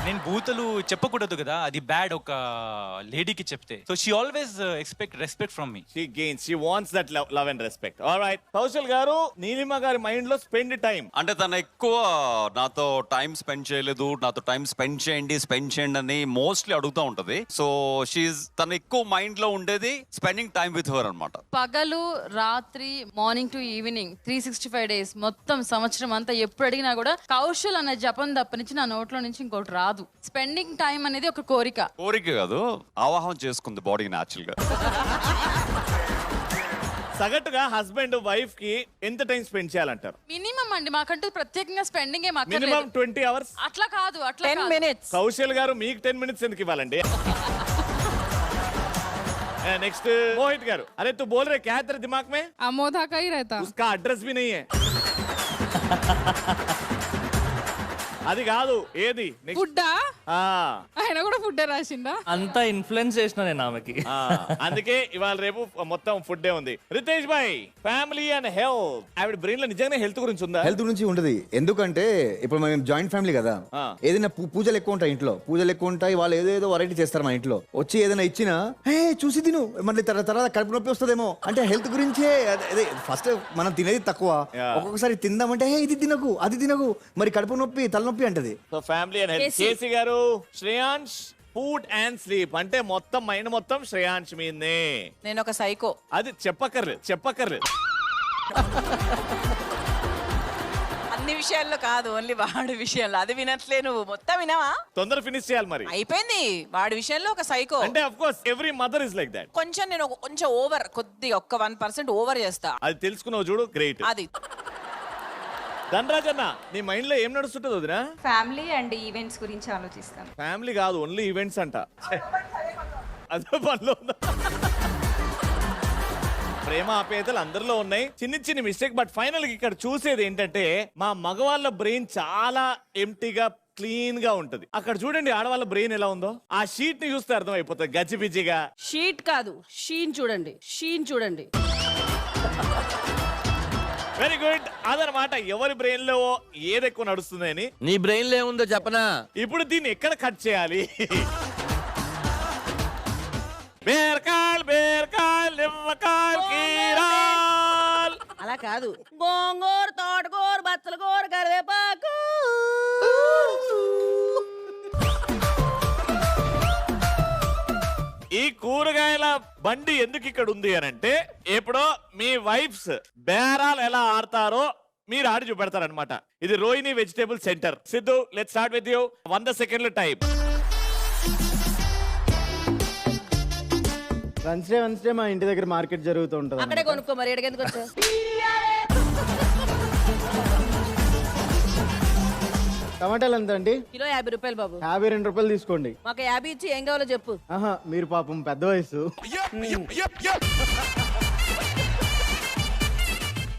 నేను బూతులు చెప్పకూడదు కదా, అది బ్యాడ్ ఒక లేడీకి చెప్తే. So she always expect respect from me. She gains, she wants that love and respect. Alright, Kaushal గారు, నీలిమ గారి మైండ్ లో స్పెండ్ టైం. అంటే తను ఎక్కువ నాతో టైం స్పెండ్ చేయలేదు, నాతో టైం స్పెండ్ చేయండి అని మోస్ట్లీ అడుగుతూ ఉంటది. సో తను ఎక్కువ మైండ్ లో ఉండేది స్పెండింగ్ టైం విత్ హర్ అన్నమాట. పగలు రాత్రి మార్నింగ్ టు ఈవినింగ్ 365 days మొత్తం సంవత్సరం అంతా ఎప్పుడు అడిగినా కూడా కౌశల్ అనే జపం తప్పనించి నా నోట్లో నుంచి ఇంకోటి రాదు. స్పెండింగ్ టైం అనేది ఒక కోరిక కాదు, ఆవాహం చేసుకుంది బాడీ న్యాచురల్ గా. సగటుగా హస్బెండ్ వైఫ్ కి ఎంత టైం స్పెండ్ చేయాలంటారు? మినిమం అండి, మాకంటూ ప్రత్యేకంగా స్పెండింగ్ ఏం మినిమం అక్కర్లేదు. 20 hours. అట్లా కాదు, అట్లా 10 minutes. కౌశల్ గారు, మీకు 10 minutes ఎందుకు ఇవ్వాలండి? नेक्स्ट मोहित गारू, अरे तू बोल रहे क्या है तेरे दिमाग में? अमोधा का ही रहता, उसका एड्रेस भी नहीं है. అది కాదు ఏది ఫుడ్ ఆయన కూడా ఫుడ్ రాసిందా? అంతా ఇన్ఫ్లుయెన్స్ చేసిన నేను ఆమెకి. అందుకే ఇవాళ రేపు మొత్తం ఫుడ్ ఉంది. రితేష్ భాయ్, ఫ్యామిలీ అండ్ హెల్త్, ఆవిడ బ్రెయిన్ లో నిజంగానే హెల్త్ గురించి ఉందా? హెల్త్ గురించి ఉంటది. ఎందుకంటే ఇప్పుడు మేము జాయింట్ ఫ్యామిలీ కదా, ఏదైనా పూజలు ఎక్కువ ఉంటాయి ఇంట్లో, పూజలు ఎక్కువ ఉంటాయి, వాళ్ళు ఏదేదో వెరైటీ చేస్తారు మా ఇంట్లో. వచ్చి ఏదైనా ఇచ్చినా చూసి తిను, మళ్ళీ తర్వాత కడుపు నొప్పి వస్తుందేమో అంటే హెల్త్ గురించే. ఫస్ట్ మనం తినేది తక్కువ, ఒక్కొక్కసారి తిందామంటే ఇది తినకు అది తినకు, మరి కడుపు నొప్పి తలనొప్పి అంటది. So family and health. KC గారు, శ్రేయాంష్ ఫుడ్ అండ్ స్లీప్ అంటే మొత్తం మైండ్ మొత్తం శ్రేయాంష్ మీదే. నేను ఒక సైకో, అది చెప్పక్కర్లేదు. అన్ని విషయాల్లో కాదు, ఓన్లీ వాడి విషయంలో. అది వినట్లే నువ్వు, మొత్తం వినవా? తొందర ఫినిష్ చేయాలి మరి. అయిపోయింది, వాడి విషయంలో ఒక సైకో. అంటే of course every mother is like that. కొంచెం నేను కొంచెం ఓవర్, కొద్దిగా ఒక్క 1% ఓవర్ చేస్తా. అది తెలుసుకున్నావు చూడు, గ్రేట్. అది ధనరాజ్ అన్న, నీ మైండ్ లో ఏం నడుస్తుంటది వదినా? ఫ్యామిలీ అండ్ ఈవెంట్స్ గురించి ఆలోచిస్తాను. ఫ్యామిలీ కాదు, ఓన్లీ ఈవెంట్స్ అంట. అదే పనిలో ఉందా? ప్రేమ ఆప్యాయతలు అందరిలో ఉన్నాయి, చిన్న మిస్టేక్. బట్ ఫైనల్ ఇక్కడ చూసేది ఏంటంటే మా మగవాళ్ళ బ్రెయిన్ చాలా ఎంటీగా క్లీన్ గా ఉంటది. అక్కడ చూడండి ఆడవాళ్ళ బ్రెయిన్ ఎలా ఉందో. ఆ షీట్ ని చూస్తే అర్థం అయిపోతుంది గజిబిజిగా. షీట్ కాదు, షీన్ చూడండి, షీన్ చూడండి. Very good. అదనమాట ఎవరి బ్రెయిన్ లో ఏది ఎక్కువ నడుస్తుంది అని. నీ బ్రెయిన్ లో ఏముందో చెప్పనా? ఇప్పుడు దీన్ని ఎక్కడ కట్ చేయాలి? బీరకాయలు, బీరకాయలు, నిమ్మకాయలు, కీరాలు. అలా కాదు, గోంగూర, తోటకూర, బచ్చల కూర, కరివేపాకు. ఈ కూరగాయల బండి ఎందుకు ఇక్కడ ఉంది అని అంటే, ఎప్పుడో మీ వైఫ్స్ బేరాలు ఎలా ఆడతారో మీరు ఆడి చూపెడతారనమాట. ఇది Rohini vegetable centre. Siddhu, let's start with you. 100 సెకండ్ల టైం. వెన్స్డే మా ఇంటి దగ్గర మార్కెట్ జరుగుతూ ఉంటుంది. అక్కడే కొనుక్కో మరి, ఎక్కడికి ఎందుకు వచ్చావు? టమాటాలు ఎంత అండి? కిలో 50 రూపాయలు బాబు. 52 రూపాయలు తీసుకోండి. మాకు 50 ఇచ్చి ఏం కావాలో చెప్పు. ఆహా, మీరు పాపం పెద్ద వయసు.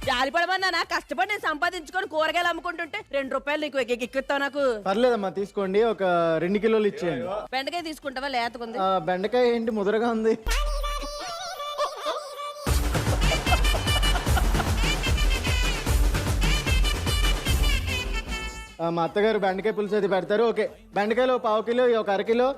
జాలిపడమన్నా, కష్టపడి నేను సంపాదించుకొని కూరగాయలు అమ్ముకుంటుంటే 2 రూపాయలు నీకు ఎక్కుతావు నాకు. పర్లేదమ్మా, తీసుకోండి. ఒక 2 కిలోలు ఇచ్చేయండి. బెండకాయ తీసుకుంటావా? లేతకుంది. బెండకాయ ఏంటి ముదరగా ఉంది? మా అత్తగారు బెండకాయ పులుసు అయితే పెడతారు. ఓకే, బెండకాయలు 1/4 కిలో, ఒక 1/2 కిలో,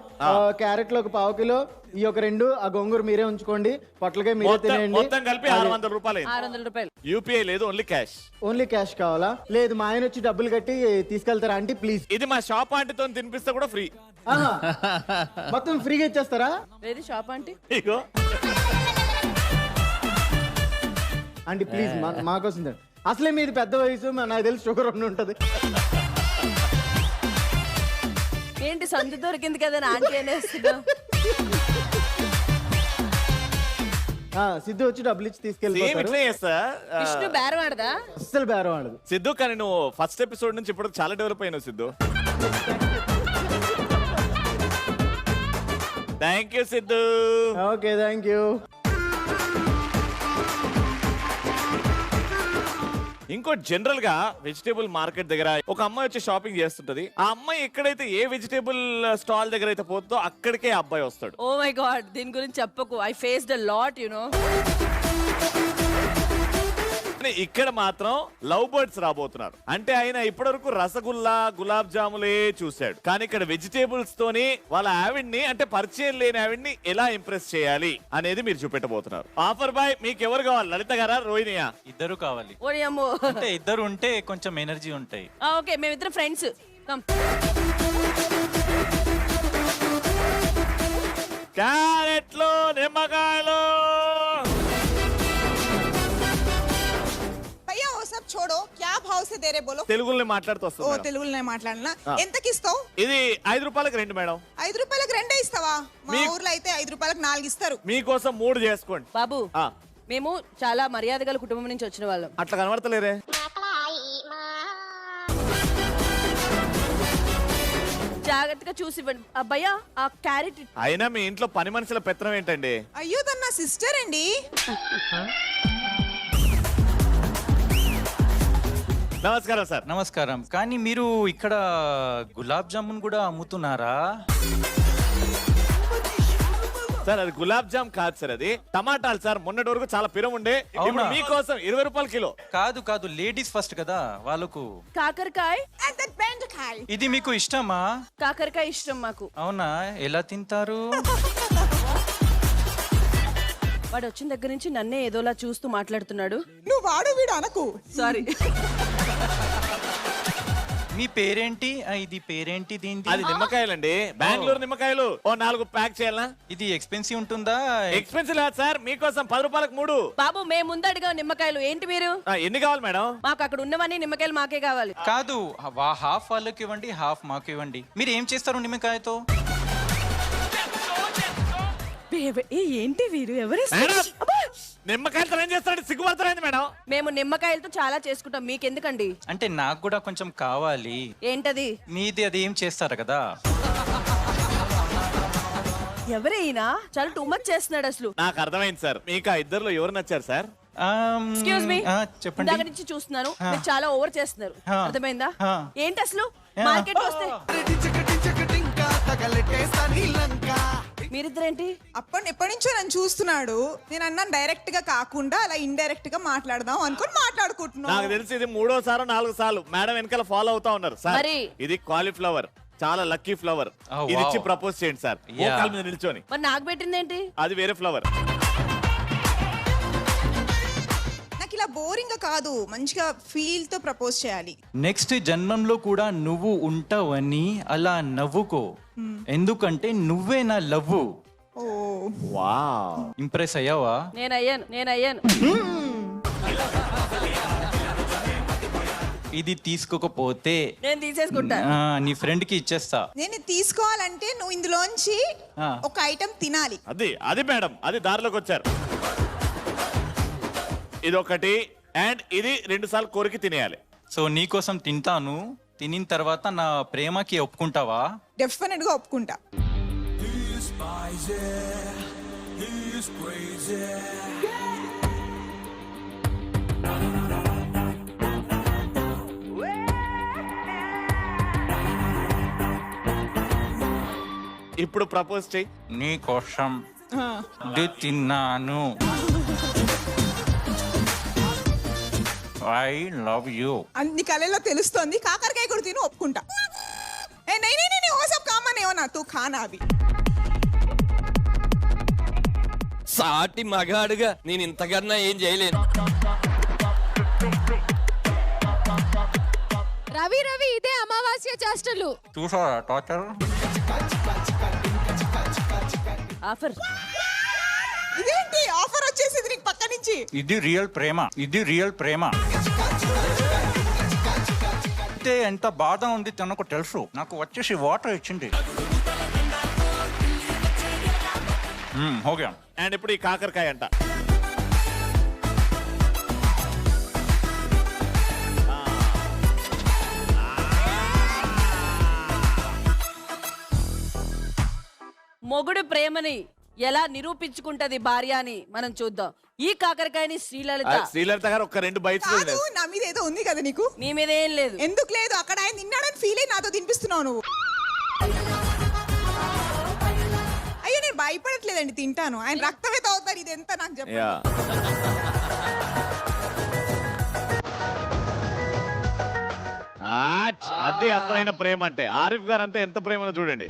క్యారెట్లు ఒక 1/4 కిలో, ఈ ఒక 2, ఆ గోంగూర మీరే ఉంచుకోండి, పొట్లకాయ మీరే తినేయండి. మొత్తం కలిపి 600 రూపాయలు. 600 రూపాయలు. యూపీఐ లేదు, ఓన్లీ క్యాష్. ఓన్లీ క్యాష్ కావాలా? లేదు, మా ఆయన వచ్చి డబ్బులు కట్టి తీసుకెళ్తారా ఆంటీ ప్లీజ్? ఇది మా షాప్ ఆంటీతో తినిపిస్తే కూడా ఫ్రీ. మొత్తం ఫ్రీగా ఇచ్చేస్తారా? లేదు, షాప్ ఆంటీ. ఇగో ఆంటీ ప్లీజ్ మాకోసం తినండి. అసలే మీది పెద్ద వయసు, నాకు తెలిసి షుగర్ ఉంటది. ఏంటి సందు దొరికింది కదా ఆంటీ అనేస్తున్నావు? సిద్ధు వచ్చి డబ్బులు ఇచ్చి తీసుకెళ్ళిపోతారు. విష్ణు బేరం ఆడదా? అస్సలు బేరం ఆడదు. సిద్ధు, కానీ నువ్వు ఫస్ట్ ఎపిసోడ్ నుంచి ఇప్పుడు చాలా డెవలప్ అయినావు Siddhu. Thank you Siddhu. Okay, thank you. ఇంకో జనరల్ గా వెజిటేబుల్ మార్కెట్ దగ్గర ఒక అమ్మాయి వచ్చి షాపింగ్ చేస్తుంటది. ఆ అమ్మాయి ఎక్కడైతే ఏ వెజిటేబుల్ స్టాల్ దగ్గర అయితే పోతుందో అక్కడికే అబ్బాయి వస్తాడు. ఓ మై గాడ్, దీని గురించి చెప్పకు. I faced a lot, you know. ఇక్కడ మాత్రం లవ్ బర్డ్స్ రాబోతున్నారు. అంటే ఆయన ఇప్పటివరకు రసగుల్లా, గులాబ్ జాములే చూశాడు. కానీ ఇక్కడ వెజిటేబుల్స్ తోని వాళ్ళ ఆవిడ్ని, అంటే పరిచయం లేని ఆవిడ్ని ఎలా ఇంప్రెస్ చేయాలి అనేది మీరు చూపెట్టబోతున్నారు. ఆఫర్ బాయ్, మీకు ఎవరు కావాలి? లలిత గారా, రోహిణియా? ఇద్దరు కావాలి. ఓడి అమ్మో, అంటే ఇద్దరు ఉంటే కొంచెం ఎనర్జీ ఉంటాయి. ఓకే, మేమిద్దరం ఫ్రెండ్స్. కమ్. క్యారెట్లు, నిమ్మకాయలు. भैया वो सब छोड़ो, क्या भाव से दे रहे बोलो? తెలుగులో మాట్లాడుతూ ఓ వస్తుంది. తెలుగులోనే మాట్లాడనా? ఎంతకి ఇస్తావు? ఇది 5 రూపాయలకు 2 మేడం. 5 రూపాయలకు 2 ఇస్తావా? మా ఊర్లో అయితే 5 రూపాయలకు 4 ఇస్తారు. మీకోసం 3 చేసుకోండి. బాబు, మేము చాలా మర్యాద గల కుటుంబం నుంచి వచ్చిన వాళ్ళం. అట్లా కనబడతలేరే? జాగ్రత్తగా చూసి ఇవ్వండి. అబ్బయ్యా, ఆ క్యారెట్. అయినా మీ ఇంట్లో పని మనుషుల పెత్తనం ఏంటండి? అయ్యో, తన నా సిస్టర్ అండి. నమస్కారం సార్. నమస్కారం. కానీ మీరు ఇక్కడ గులాబ్ జామున్ కూడా అమ్ముతున్నారా? సార్, అది గులాబ్ జామ్ కాదు సార్, అది టమాటాలు సార్. మొన్నటి వరకు చాలా పిరం ఉండే, ఇప్పుడు మీకోసం 20 రూపాయలు కిలో. కాదు కాదు, లేడీస్ ఫస్ట్ కదా వాళ్ళకు. కాకరకాయ. ఇది మీకు ఇష్టమా? కాకరకాయ ఇష్టం మాకు. అవునా, ఎలా తింటారు? వాడు వచ్చిన దగ్గర నుంచి నన్నే ఏదోలా చూస్తూ మాట్లాడుతున్నాడు. నువ్వు వాడు వీడు అనకు. సారీ. మీ పేరేంటి? ఇది పేరేంటి దీనిది? అది నిమ్మకాయలండి, బెంగళూరు నిమ్మకాయలు. ఓ 4 ప్యాక్ చేయాలా? ఇది ఎక్స్పెన్సివ్ ఉంటుందా? ఎక్స్పెన్సివ్ లేదు సార్, మీకోసం 10 రూపాయలకు 3. బాబు, మేము ముందు అడిగా నిమ్మకాయలు. ఏంటి మీరు? ఎన్ని కావాలి మేడం? మాకు అక్కడ ఉన్నవన్నీ నిమ్మకాయలు మాకే కావాలి. కాదు, హాఫ్ వాళ్ళకి ఇవ్వండి, హాఫ్ మాకు ఇవ్వండి. మీరు ఏం చేస్తారు నిమ్మకాయతో? ఏంటి వీరు? ఎవరు? నిమ్మకాయలతో ఏం చేస్తారంటే సిగ్గుపడతారండి మేడం. మేము నిమ్మకాయలతో చాలా చేసుకుంటాం, మీకెందుకండి? అంటే నాకు కూడా కొంచెం కావాలి. ఏంటది? మీది అది ఏం చేస్తారు కదా. ఎవరైనా చాలా టూ మచ్ చేస్తున్నాడు అసలు. నాకు అర్థమైంది సార్. మీకు ఆ ఇద్దరులో ఎవరు నచ్చారు సార్? ఎక్స్క్యూజ్ మీ చెప్పండి ఇందాక నుంచి చూస్తున్నాను మీరు చాలా ఓవర్ చేస్తున్నారు అర్థమైందా ఏంటి అసలు మార్కెట్ వస్తే మీరిద్దరేంటి ఎప్పటి నుంచో నన్ను చూస్తున్నాడు. నేను అన్నాను డైరెక్ట్ గా కాకుండా అలా ఇండైరెక్ట్ గా మాట్లాడదాం అనుకుని మాట్లాడుకుంటున్నాను. నాకు తెలిసి ఇది 3వ సారో 4వ సార్లు మేడం వెనకాల ఫాలో అవుతా ఉన్నారు సార్. మరి? ఇది కాలీఫ్లవర్, చాలా లక్కీ ఫ్లవర్. ఇది ఇచ్చి ప్రపోజ్ చేయండి సార్, మోకాళ్ళ మీద నిల్చొని. మరి నాకు పెట్టింది ఏంటి? అది వేరే ఫ్లవర్. నాకు ఇలా బోరింగ్ గా కాదు, మంచిగా ఫీల్ తో ప్రపోజ్ చేయాలి. నెక్స్ట్ జన్మంలో కూడా నువ్వు ఉంటావని అలా నవ్వుకో, ఎందుకంటే నువ్వే నా లవ్వు. వావ్, ఇంప్రెస్ అయ్యావా? నేను అయ్యాను. ఇది తీసుకోకపోతే నేను తీసేసుకుంటా, నీ ఫ్రెండ్ కి ఇచ్చేస్తా. నేను తీసుకోవాలంటే నువ్వు ఇందులోంచి ఒక ఐటమ్ తినాలి. అది మేడం, అది దారిలోకి వచ్చారు. ఇది ఒకటి అండ్ ఇది 2 సార్లు కోరికి తినేయాలి. సో నీకోసం తింటాను, తినిన తర్వాత నా ప్రేమకి ఒప్పుకుంటావా? డెఫినెట్ గా ఒప్పుకుంటా. ఇప్పుడు ప్రపోజ్ చేయి. నీ కోసం ఇది తిన్నాను, ఐ లవ్ యూ. అన్ని కళలో తెలుస్తోంది. కాకరకాయ కూడా తిని ఒప్పుకుంటా. తూ ఖానా అవి. సాటి మగాడుగా నేను ఇంతకన్నా ఏం చేయలేను. రవి ఇదే అమావాస్య చేష్టలు. చూసారా టార్చర్? ఆఫర్ ఇదేంటి ఆఫర్ వచ్చేసింది నీకు పక్క నుంచి? ఇది రియల్ ప్రేమ. అంటే ఎంత బాధ ఉంది తనకు తెలుసు. నాకు వచ్చేసి వాటర్ ఇచ్చింది. ఓకే. అండ్ ఇప్పుడు ఈ కాకరకాయ అంట. మొగుడు ప్రేమని ఎలా నిరూపించుకుంటది భార్య అని మనం చూద్దాం. ఈ కాకరకాయని శ్రీలలిత గారు ఒక 2 బైట్స్ నా మీద ఏదో ఉంది కదా నీకు? నీ మీద ఏం లేదు. ఎందుకు లేదు? అక్కడ ఆయన తిన్నాడని ఫీల్ అయ్యి నాతో తినిపిస్తున్నావు నువ్వు. అయ్యో నేను భయపడట్లేదండి, తింటాను. ఆయన రక్తమే తాగుతారు. ఇది ఎంత నాకు చెప్పండి. అదే అసలైన ప్రేమ అంటే. ఆరిఫ్ గారు అంతే ఎంత ప్రేమను చూడండి.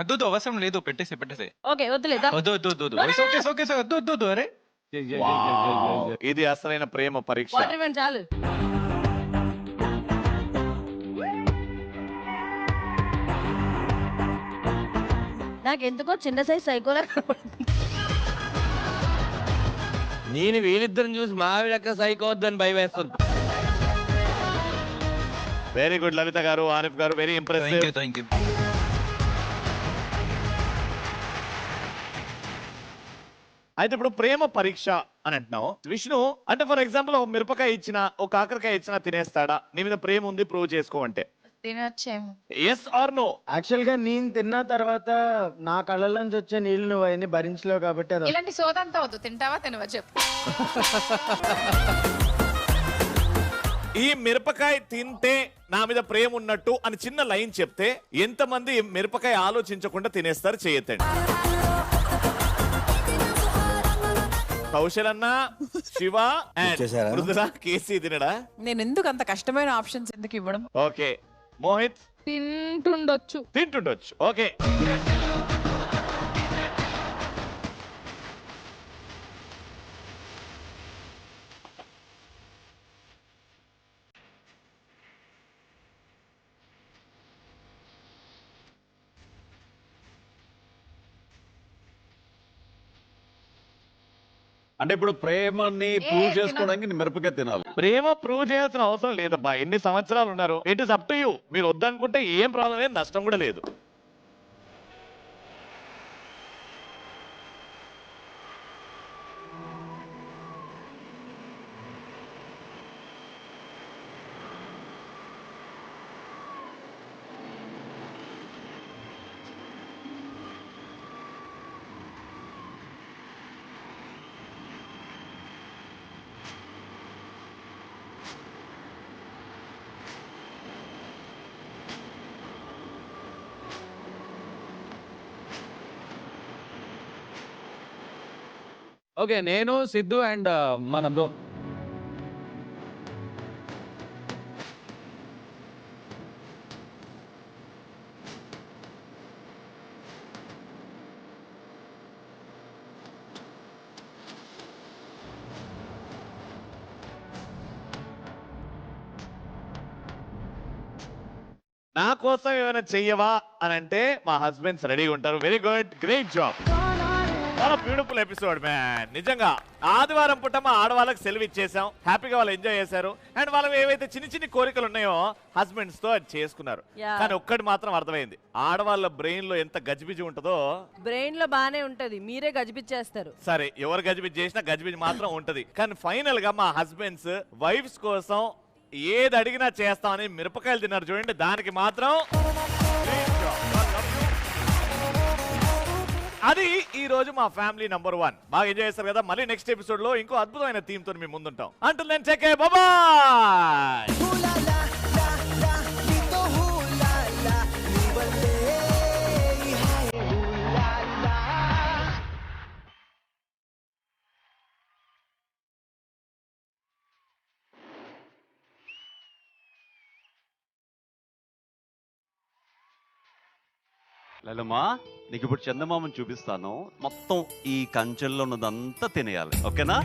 వద్దు అవసరం లేదు, పెట్టేసే. ఓకే వద్దులేదా? వద్దు. అరే ఇది అసలైన ప్రేమ పరీక్ష. చాలు. నాకెందుకో చిన్న సైజ్ సైకోలా నేను వీళ్ళిద్దరిని చూసి మా ఆవిడక్క సైకోవద్దని భయం వేస్తుంది. వెరీ గుడ్ లలిత గారు, ఆరిఫ్ గారు, వెరీ ఇంప్రెసివ్. Thank you. అయితే ఇప్పుడు ప్రేమ పరీక్ష అని అంటున్నావు విష్ణు. అంటే ఫర్ ఎగ్జాంపుల్ ఒక మిరపకాయ ఇచ్చినా, ఒక కాకరకాయ ఇచ్చినా తినేస్తాడా? నీ మీద ప్రేమ ఉంది ప్రూవ్ చేసుకోమంటే తినొచ్చేమో. Yes or no? యాక్చువల్ గా నేను తిన్న తర్వాత నా కళ్ళ నుంచి వచ్చే నీళ్ళు నువ్వు అవన్నీ భరించలేవు కాబట్టి అది ఇలాంటి సోదంతా వద్దు, తింటావా తినవా చెప్పు. ఈ మిరపకాయ తింటే నా మీద ప్రేమ ఉన్నట్టు అని చిన్న లైన్ చెప్తే ఎంతమంది మిరపకాయ ఆలోచించకుండా తినేస్తారు? చేయొద్దండి. కౌశల్ అన్న, శివ అండ్ మృదుల, కేసీ తినడా? నేను ఎందుకు అంత కష్టమైన ఆప్షన్స్ ఎందుకు ఇవ్వడం? ఓకే. మోహిత్ తింటుండొచ్చు. ఓకే. అంటే ఇప్పుడు ప్రేమని ప్రూవ్ చేసుకోవడానికి మిరపకాయ తినాలి. ప్రేమ ప్రూవ్ చేయాల్సిన అవసరం లేదబ్బా. ఎన్ని సంవత్సరాలు ఉన్నారు, it is up to you. మీరు వద్దనుకుంటే ఏం ప్రాబ్లం లేదు, నష్టం కూడా లేదు. ఓకే నేను సిద్ధు అండ్ మన బ్రో నా కోసం ఏమైనా చెయ్యవా అని అంటే మా హస్బెండ్స్ రెడీగా ఉంటారు. వెరీ గుడ్, గ్రేట్ జాబ్, చాలా బ్యూటిఫుల్ ఎపిసోడ్ మ్యాన్. నిజంగా ఆదివారం పూట మా ఆడవాళ్ళకి సెలవు ఇచ్చేసాం, హ్యాపీగా వాళ్ళు ఎంజాయ్ చేశారు. అండ్ వాళ్ళు ఏవైతే చిన్న చిన్న కోరికలు ఉన్నాయో హస్బెండ్స్ తో అది చేసుకున్నారు. Yeah. కానీ ఒక్కటి మాత్రం అర్థమైంది, ఆడవాళ్ళ బ్రెయిన్ లో ఎంత గజిబిజి ఉంటుందో. బ్రెయిన్ లో బానే ఉంటది, మీరే గజిబిచ్చేస్తారు. సరే ఎవరు గజిబిజి చేసినా గజిబిజి మాత్రం ఉంటది. కానీ ఫైనల్ గా మా హస్బెండ్స్ వైఫ్స్ కోసం ఏది అడిగినా చేస్తామని మిరపకాయలు తిన్నారు చూడండి, దానికి మాత్రం అది ఈ రోజు మా ఫ్యామిలీ నంబర్ 1. బాగా ఎంజాయ్ చేస్తారు కదా. మళ్ళీ నెక్స్ట్ ఎపిసోడ్ లో ఇంకో అద్భుతమైన థీమ్ తో మేము ముందుంటాం. Until then take care, bye bye. లలమా, నీకు ఇప్పుడు చందమామని చూపిస్తాను. మొత్తం ఈ కంచెల్లో ఉన్నదంతా తినేయాలి, ఓకేనా?